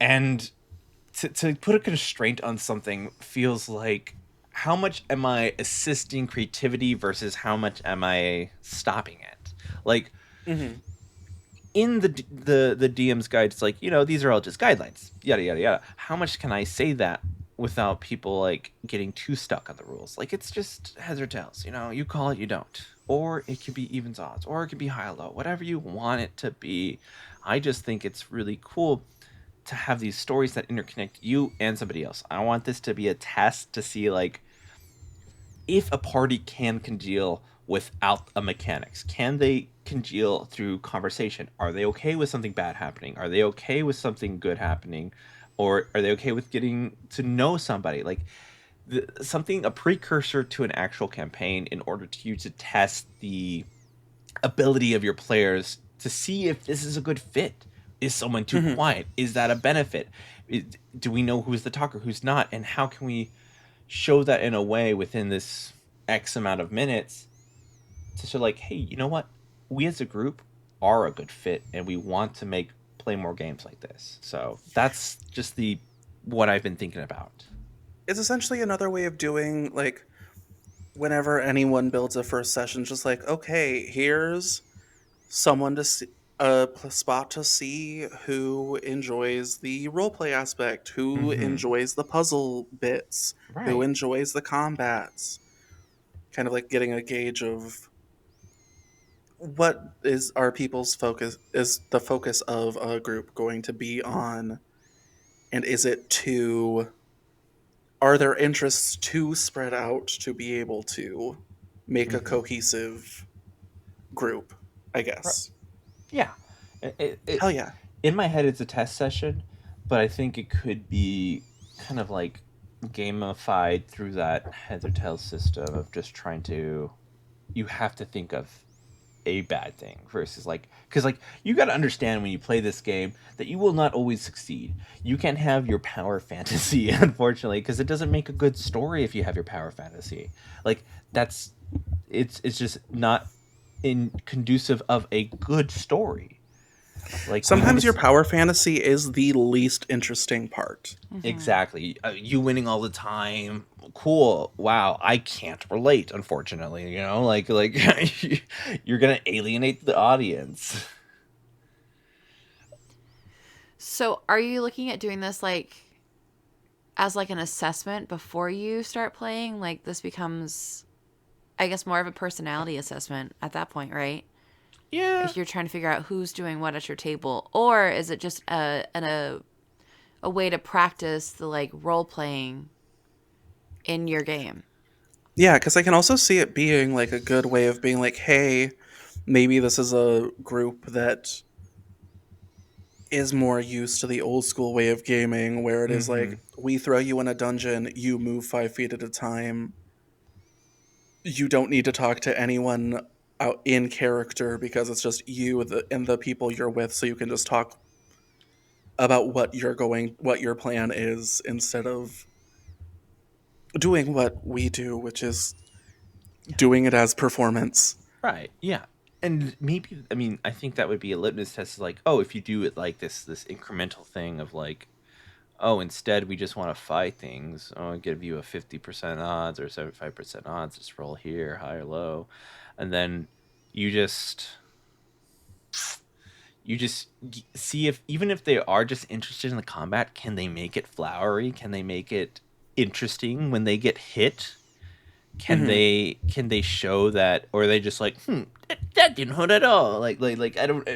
And to put a constraint on something feels like, how much am I assisting creativity versus how much am I stopping it? Like, Mm-hmm. in the DM's guide, it's like, these are all just guidelines, yada yada yada. How much can I say that without people like getting too stuck on the rules? Like, it's just heads or tails. You call it, you don't, or it could be evens odds, or it could be high low, whatever you want it to be. I just think it's really cool to have these stories that interconnect you and somebody else. I want this to be a test to see, like, if a party can congeal without a mechanics. Can they congeal through conversation? Are they okay with something bad happening? Are they okay with something good happening? Or are they okay with getting to know somebody? Like, a precursor to an actual campaign, in order to you to test the ability of your players to see if this is a good fit. Is someone too Mm-hmm. quiet? Is that a benefit? Do we know who's the talker, who's not? And how can we show that in a way within this X amount of minutes to show, like, hey, you know what? We as a group are a good fit, and we want to play more games like this. So that's just what I've been thinking about. It's essentially another way of doing, like, whenever anyone builds a first session, just like, okay, here's someone to see, spot to see who enjoys the roleplay aspect, who Mm-hmm. enjoys the puzzle bits, who Right. enjoys the combats. Kind of like getting a gauge of what is our people's focus, is the focus of a group going to be on, and is it too, are their interests too spread out to be able to make a Mm-hmm. cohesive group, I Right. guess. Yeah. It Hell yeah. in my head it's a test session, but I think it could be kind of like gamified through that heads or tails system of just trying to, you have to think of a bad thing versus like, because like you got to understand when you play this game that you will not always succeed. You can have your power fantasy unfortunately, because it doesn't make a good story if you have your power fantasy. Like that's, it's just not in conducive of a good story. Like we want Sometimes your to, power fantasy is the least interesting part. Mm-hmm. exactly, you winning all the time, cool, wow, I can't relate unfortunately, like you're gonna alienate the audience. So, are you looking at doing this like as like an assessment before you start playing? Like this becomes, I guess, more of a personality assessment at that point, right? Yeah. If you're trying to figure out who's doing what at your table, or is it just a way to practice the like role playing in your game? Yeah, because I can also see it being like a good way of being like, hey, maybe this is a group that is more used to the old school way of gaming where it is Mm-hmm. like, we throw you in a dungeon, you move 5 feet at a time. You don't need to talk to anyone out in character because it's just you and the people you're with, so you can just talk about what your plan is instead of doing what we do, which is doing it as performance. Right. Yeah. And maybe, I mean, I think that would be a litmus test. Like, oh, if you do it like this incremental thing of like, oh, instead we just want to fight things. Oh, I give you a 50% odds or 75% odds. Just roll here, high or low, and then you just see if, even if they are just interested in the combat, can they make it flowery? Can they make it interesting when they get hit? Hmm. Can they show that, or are they just like, that didn't hurt at all? Like I don't.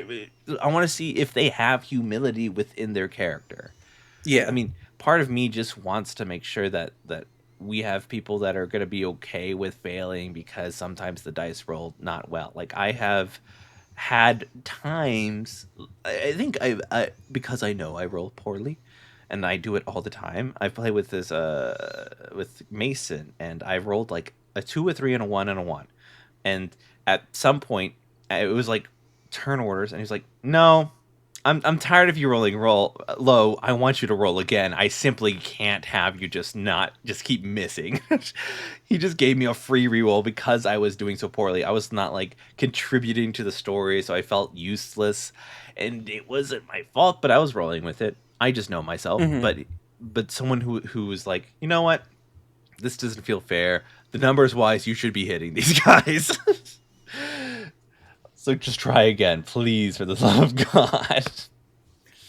I want to see if they have humility within their character. I Yeah. mean, part of me just wants to make sure that we have people that are going to be okay with failing because sometimes the dice roll not well. Like I have had times, I think because I know I roll poorly and I do it all the time. I play with this with Mason, and I rolled like a 2, a 3, and a 1 and a 1. And at some point it was like turn orders, and he's like, "No, I'm tired of you rolling roll low. I want you to roll again. I simply can't have you just keep missing." He just gave me a free reroll because I was doing so poorly. I was not like contributing to the story, so I felt useless, and it wasn't my fault. But I was rolling with it. I just know myself. Hmm. But someone who was like, you know what, this doesn't feel fair. The numbers wise, you should be hitting these guys. So just try again, please, for the love of God.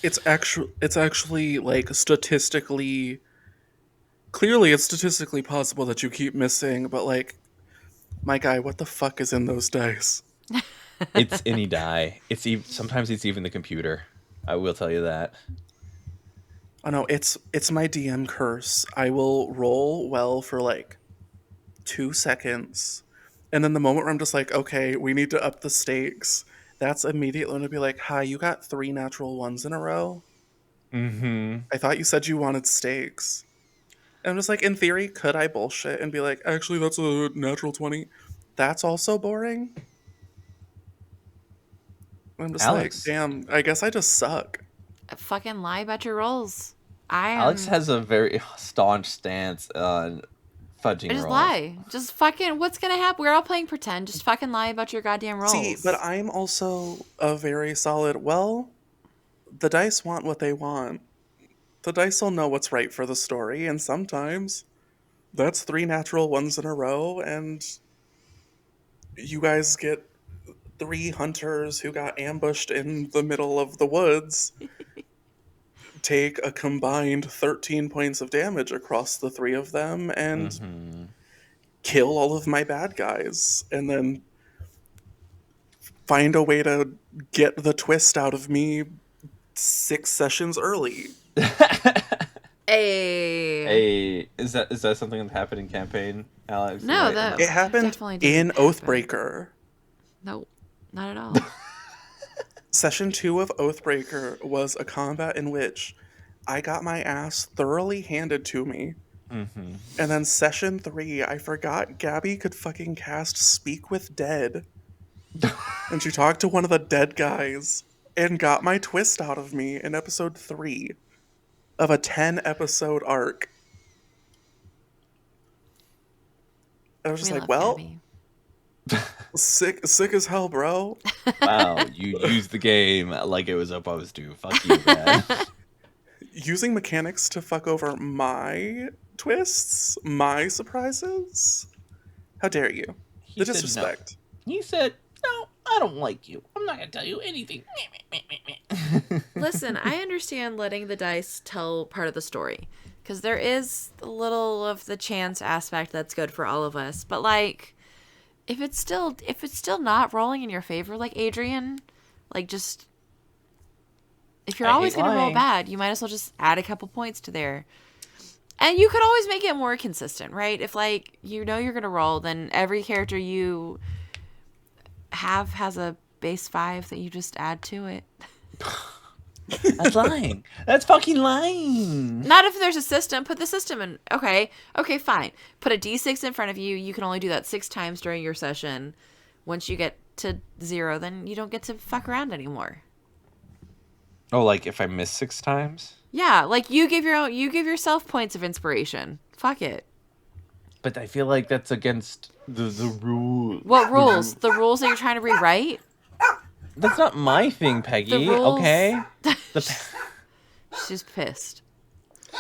It's actually like statistically, clearly it's statistically possible that you keep missing, but like, my guy, what the fuck is in those dice? It's any die. Sometimes it's even the computer. I will tell you that. Oh no, it's my DM curse. I will roll well for like 2 seconds, and then the moment where I'm just like, okay, we need to up the stakes, that's immediately going to be like, hi, you got 3 natural 1s in a row. Mm-hmm. I thought you said you wanted stakes. And I'm just like, in theory, could I bullshit and be like, actually, that's a natural 20? That's also boring. I'm just like, Alex. damn, I guess I just suck. Fucking lie about your rolls. I Alex am. has a very staunch stance on I fudging just rolls. lie. Just fucking. What's gonna happen? We're all playing pretend. Just fucking lie about your goddamn See, but rolls. I'm also a very solid, well, the dice want what they want. The dice will know what's right for the story, and sometimes That's 3 natural ones in a row, and you guys get 3 hunters who got ambushed in the middle of the woods take a combined 13 points of damage across the 3 of them and Mm-hmm. kill all of my bad guys, and then find a way to get the twist out of me 6 sessions early. Hey. Hey, is that something that happened in campaign, Alex? No, Right? that It happened definitely didn't in happen. Oathbreaker. Nope, not at all. Session 2 of Oathbreaker was a combat in which I got my ass thoroughly handed to me. Mm-hmm. And then session 3, I forgot Gabby could fucking cast Speak with Dead. And she talked to one of the dead guys and got my twist out of me in episode 3 of a 10-episode arc. I was just We like, love well, Gabby. sick as hell, bro. Wow, you used the game like it was supposed to. Fuck you, man. Using mechanics to fuck over my twists, my surprises? How dare you? He The said no. disrespect. He said, no, I don't like you. I'm not going to tell you anything. Listen, I understand letting the dice tell part of the story, because there is a little of the chance aspect that's good for all of us. But like, if it's still not rolling in your favor, like Adrian, like just if you're I always hate gonna roll lying. bad, you might as well just add a couple points to there. And you could always make it more consistent, right? If like you know you're gonna roll, then every character you have has a base 5 that you just add to it. That's lying. That's fucking lying. Not if there's a system. Put the system in. Okay, fine. Put a d6 in front of you. You can only do that 6 times during your session. Once you get to 0, then you don't get to fuck around anymore. Oh, like if I miss 6 times? Yeah, like you give yourself points of inspiration. Fuck it. But I feel like that's against the rule. What rules? The rules that you're trying to rewrite? That's not my thing, Peggy. The rules. Okay. She's pissed.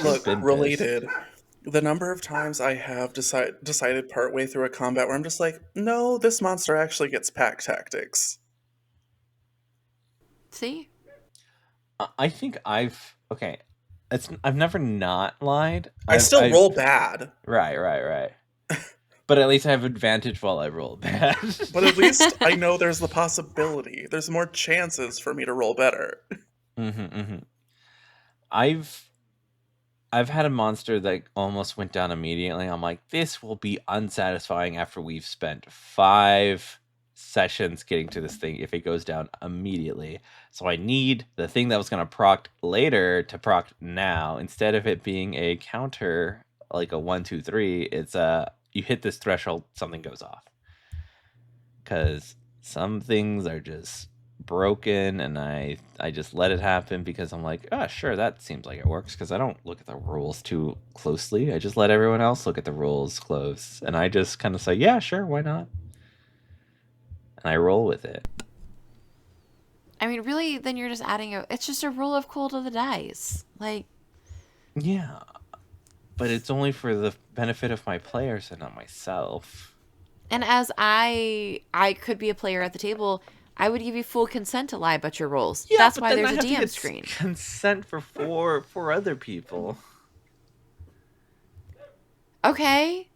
Look, been related. The number of times I have decided partway through a combat where I'm just like, no, this monster actually gets pack tactics. See? I think I've never not lied. I still roll bad. Right. But at least I have advantage while I roll bad. But at least I know there's the possibility. There's more chances for me to roll better. Mm-hmm. I've had a monster that almost went down immediately. I'm like, this will be unsatisfying after we've spent 5 sessions getting to this thing if it goes down immediately. So I need the thing that was going to proc later to proc now. Instead of it being a counter, like a 1, 2, 3, it's you hit this threshold, something goes off. Because some things are just broken, and I just let it happen because I'm like, sure, that seems like it works, because I don't look at the rules too closely. I just let everyone else look at the rules close, and I just kind of say, yeah, sure, why not? And I roll with it. I mean, really, then you're just adding it's just a rule of cool to the dice. Like, Yeah. But it's only for the benefit of my players and not myself. and as I could be a player at the table, I would give you full consent to lie about your rolls. Yeah, That's but why then there's I a have to DM get screen. Consent for 4 other people. Okay.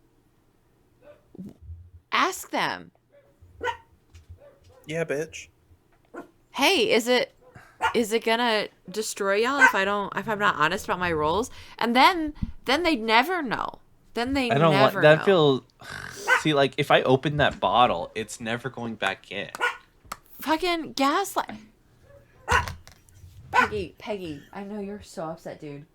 Ask them. Yeah, bitch. Hey, is it gonna destroy y'all if I'm not honest about my rolls? And then they never know. Then they I don't never want that know. feels. See, like if I open that bottle, it's never going back in. Fucking gaslight. Peggy, I know you're so upset, dude.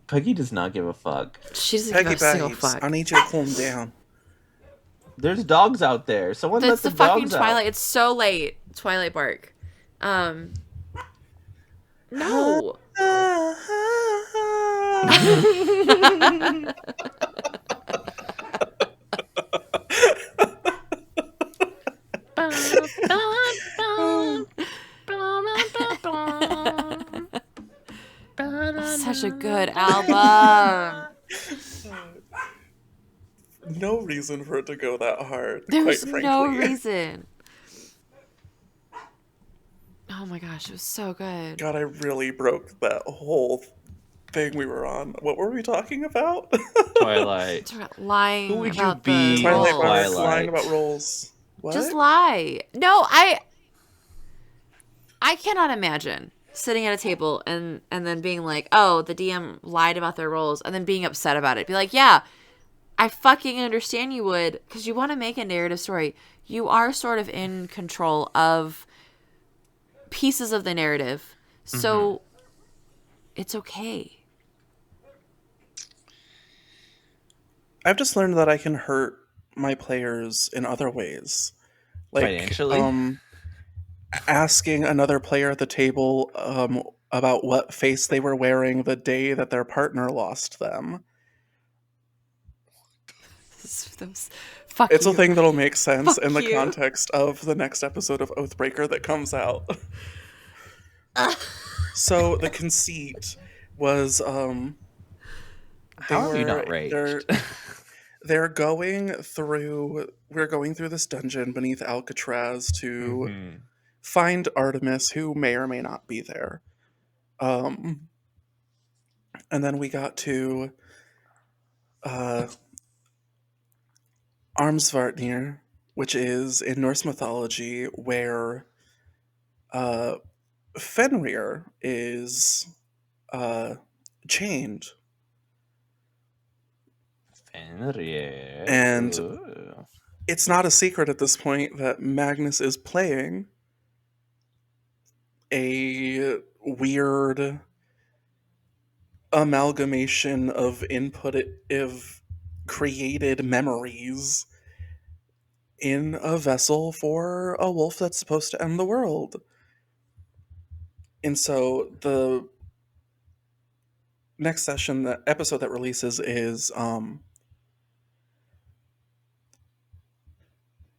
Peggy does not give a fuck. She doesn't Peggy give a single babes, fuck. I need you to calm down. There's dogs out there. Someone let That's the the fucking dogs Twilight. out. It's so late. Twilight bark. No. Such a good album. no reason for it to go that hard, There quite was no frankly. reason. Oh my gosh, it was so good. God, I really broke that whole thing we were on. What were we talking about? Twilight. Who Lying would you about the be in Twilight Bar, roles. lying about Twilight? roles. Just What? lie. No, I cannot imagine sitting at a table and then being like, oh, the DM lied about their roles, and then being upset about it. Be like, yeah, I fucking understand you would, because you want to make a narrative story. You are sort of in control of pieces of the narrative. So it's okay. I've just learned that I can hurt my players in other ways. Like, Financially? asking another player at the table about what face they were wearing the day that their partner lost them. Fuck It's a you. thing that'll make sense Fuck in the you. context of the next episode of Oathbreaker that comes out. So the conceit was How are you not raged? they're going through we're going through this dungeon beneath Alcatraz to find Artemis, who may or may not be there. And then we got to Armsvartnir, which is in Norse mythology where Fenrir is chained. Fenrir. And Ooh. it's not a secret at this point that Magnus is playing a weird amalgamation of created memories in a vessel for a wolf that's supposed to end the world. And so the next session, the episode that releases is an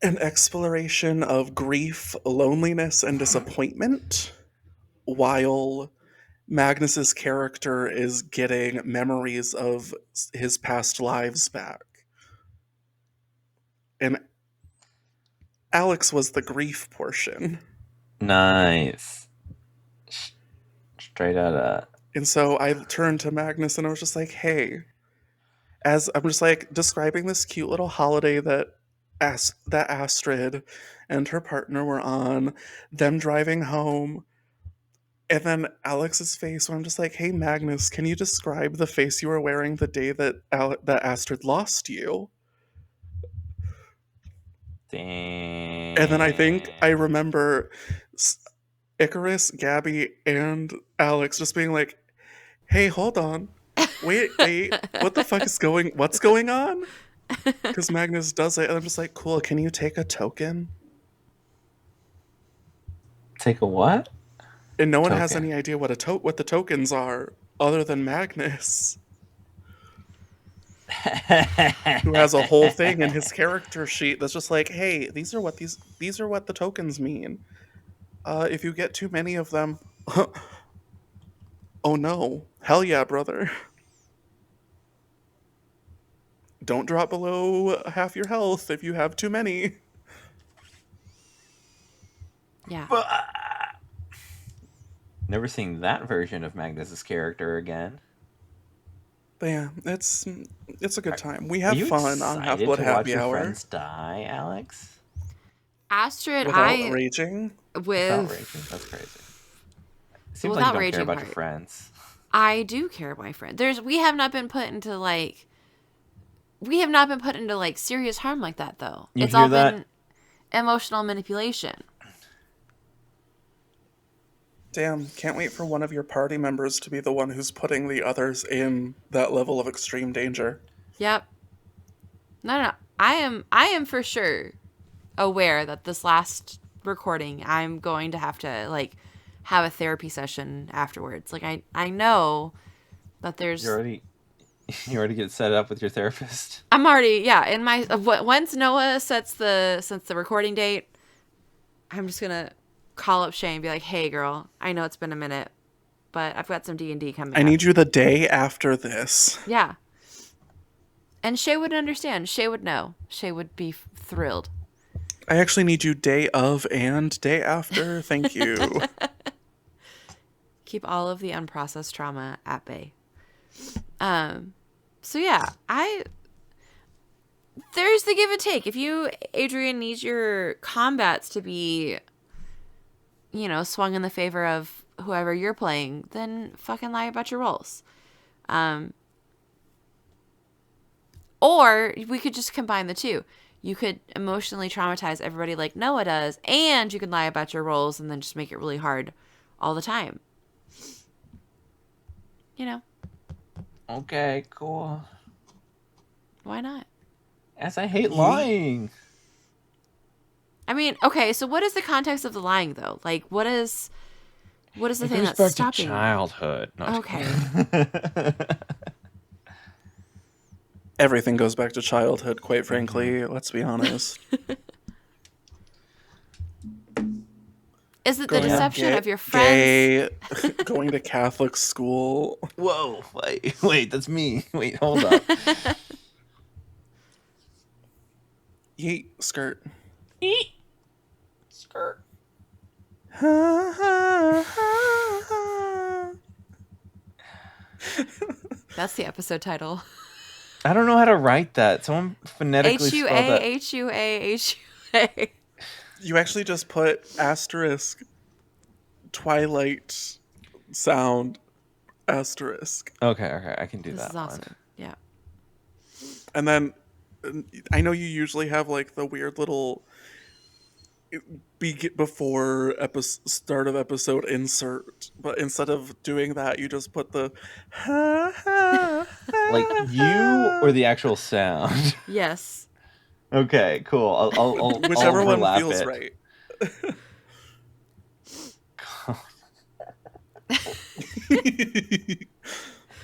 exploration of grief, loneliness, and disappointment, while Magnus's character is getting memories of his past lives back. And Alex was the grief portion. Nice. Straight out of... And so I turned to Magnus and I was just like, hey, as I'm just like describing this cute little holiday that Astrid and her partner were on, them driving home. And then Alex's face, when I'm just like, hey, Magnus, can you describe the face you were wearing the day that that Astrid lost you? Dang. And then I think I remember Icarus, Gabby, and Alex just being like, hey, hold on. Wait, what's going on? Because Magnus does it, and I'm just like, cool, can you take a token? Take a what? And no one has Token. any idea what the tokens are, other than Magnus, who has a whole thing in his character sheet that's just like, hey, these are what the tokens mean. If you get too many of them, oh no, hell yeah, brother. Don't drop below half your health if you have too many. Yeah. Never seen that version of Magnus's character again. But yeah, it's a good time. We Are have you fun on Half excited Blood to watch Happy your Hour friends die, Alex? Astrid, without raging. Without raging? That's crazy. Seems like Without you don't care raging about part. your friends. I do care about my friend. We have not been put into serious harm like that though. You It's hear all that? been emotional manipulation. Damn, can't wait for one of your party members to be the one who's putting the others in that level of extreme danger. Yep. No. I am for sure aware that this last recording I'm going to have to have a therapy session afterwards. I know that there's You already get set up with your therapist. I'm already in my once Noah sets the recording date, I'm just gonna call up Shay and be like, hey girl, I know it's been a minute, but I've got some D&D coming I up. need you the day after this. Yeah. And Shay would understand. Shay would know. Shay would be thrilled. I actually need you day of and day after. Thank you. Keep all of the unprocessed trauma at bay. So yeah, there's the give and take. If you, Adrian, need your combats to be, swung in the favor of whoever you're playing, then fucking lie about your rolls. Or we could just combine the two. You could emotionally traumatize everybody like Noah does, and you can lie about your rolls and then just make it really hard all the time. Okay, cool. Why not? As I hate lying. I mean, okay, so what is the context of the lying, though? Like, what is the thing that's back stopping to childhood. No, okay. Everything goes back to childhood, quite frankly. Let's be honest. Is it the deception of your friends? Going to Catholic school. Whoa, wait, that's me. Wait, hold up. Yeet, skirt. Eat. Skirt. That's the episode title. I don't know how to write that. Someone phonetically spelled that. HUA. You actually just put asterisk Twilight sound asterisk. Okay, I can do This that. is awesome. Yeah. And then I know you usually have like the weird little before start of episode insert, but instead of doing that, you just put the Like you or the actual sound. Yes. Okay, cool. I'll whichever I'll one feels it. right.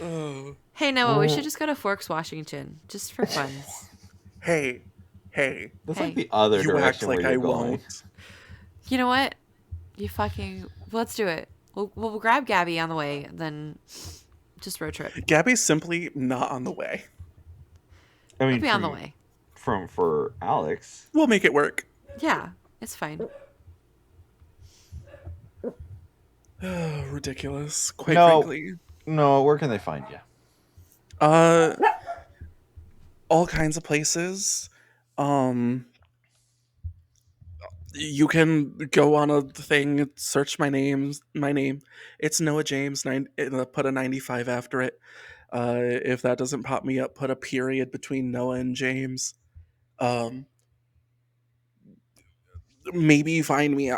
Oh. Hey, Noah, we should just go to Forks, Washington, just for fun. Hey. That's Hey. like the other You act direction like where you're I going. won't. You know what? Let's do it. We'll grab Gabby on the way, then just road trip. Gabby's simply not on the way. I mean, We'll be on the way. For Alex. We'll make it work. Yeah, it's fine. Ridiculous. Quite No. frankly. No, where can they find you? All kinds of places. You can go on a thing, search my name. It's Noah James. Put a 95 after it. If that doesn't pop me up, put a period between Noah and James. Maybe find me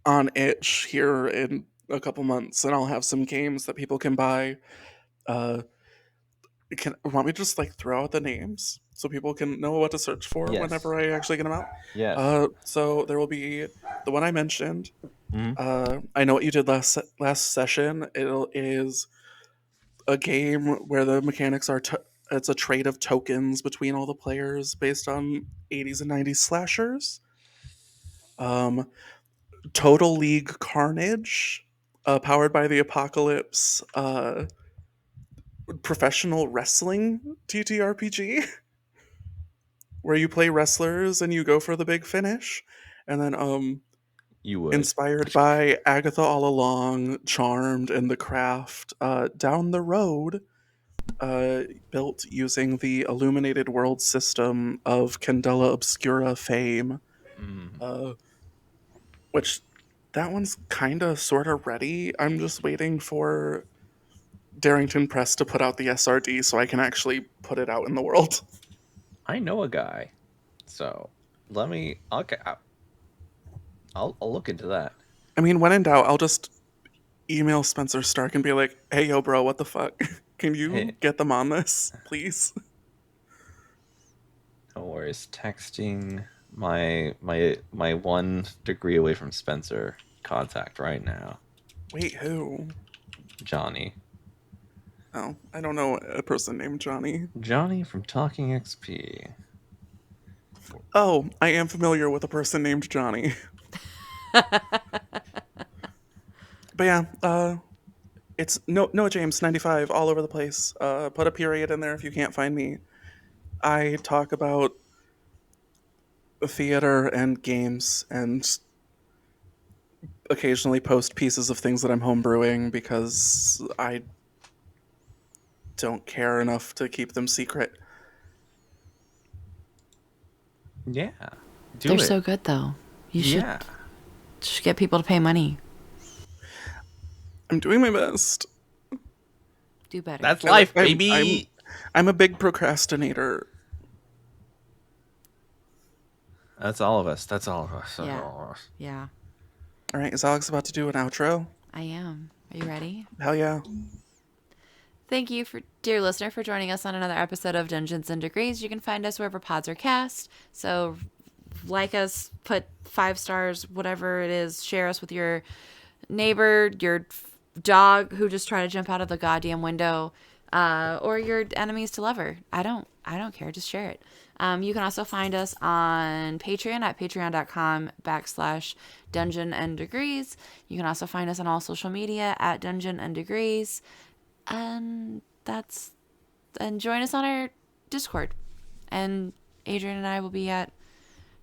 on Itch here in a couple months, and I'll have some games that people can buy. Want me to just like throw out the names so people can know what to search for Yes. whenever I actually get them out? Yes. So there will be the one I mentioned. Mhm. I know what you did last session. It is a game where the mechanics are it's a trade of tokens between all the players based on 80s and 90s slashers. Total League Carnage, powered by the Apocalypse. Professional wrestling TTRPG where you play wrestlers and you go for the big finish. And then You would. inspired by Agatha All Along, Charmed, and The Craft, Down the Road, built using the Illuminated World system of Candela Obscura fame, which that one's kind of sort of ready. I'm just waiting for Darrington Press to put out the SRD so I can actually put it out in the world. I know a guy, so let me. Okay, I'll look into that. I mean, when in doubt, I'll just email Spencer Stark and be like, "Hey, yo, bro, what the fuck? Can you get them on this, please?" No worries. Texting my 1 degree away from Spencer contact right now. Wait, who? Johnny. Oh, I don't know a person named Johnny. Johnny from Talking XP. Oh, I am familiar with a person named Johnny. But yeah, it's Noah James 95 all over the place. Put a period in there if you can't find me. I talk about theater and games and occasionally post pieces of things that I'm homebrewing because I don't care enough to keep them secret. Yeah. Do They're it. so good, though. You Yeah. should get people to pay money. I'm doing my best. Do better. That's life, I'm- baby. I'm a big procrastinator. That's all of us. That's all of us. That's Yeah. all of us. Yeah, All right, is Alex about to do an outro? I am. Are you ready? Hell yeah. Thank you, dear listener, for joining us on another episode of Dungeons and Degrees. You can find us wherever pods are cast. So, like us, put 5 stars, whatever it is. Share us with your neighbor, your dog who just tried to jump out of the goddamn window, or your enemies to lover. I don't care. Just share it. You can also find us on Patreon at patreon.com/Dungeon and Degrees. You can also find us on all social media at Dungeon and Degrees. And join us on our Discord. And Adrian and I will be at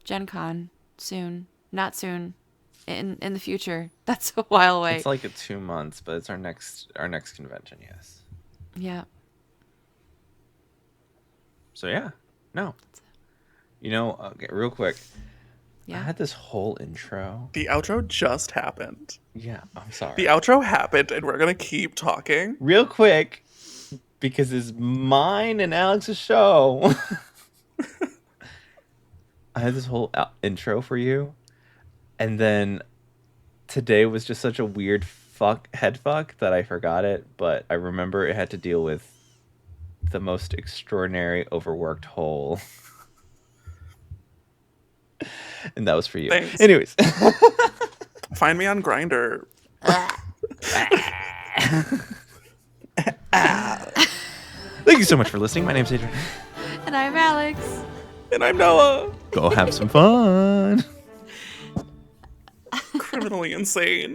Gen Con soon. Not soon. In the future. That's a while away. It's like 2 months, but it's our next convention, yes. Yeah. So yeah. No. You know, okay, real quick. Yeah. I had this whole intro. The outro just happened. Yeah, I'm sorry. The outro happened, and we're going to keep talking. Real quick, because it's mine and Alex's show. I had this whole intro for you, and then today was just such a weird head fuck that I forgot it, but I remember it had to deal with the most extraordinary overworked hole. And that was for you. Thanks. Anyways. Find me on Grindr. Thank you so much for listening. My name's Adrian. And I'm Alex. And I'm Noah. Go have some fun. Criminally insane.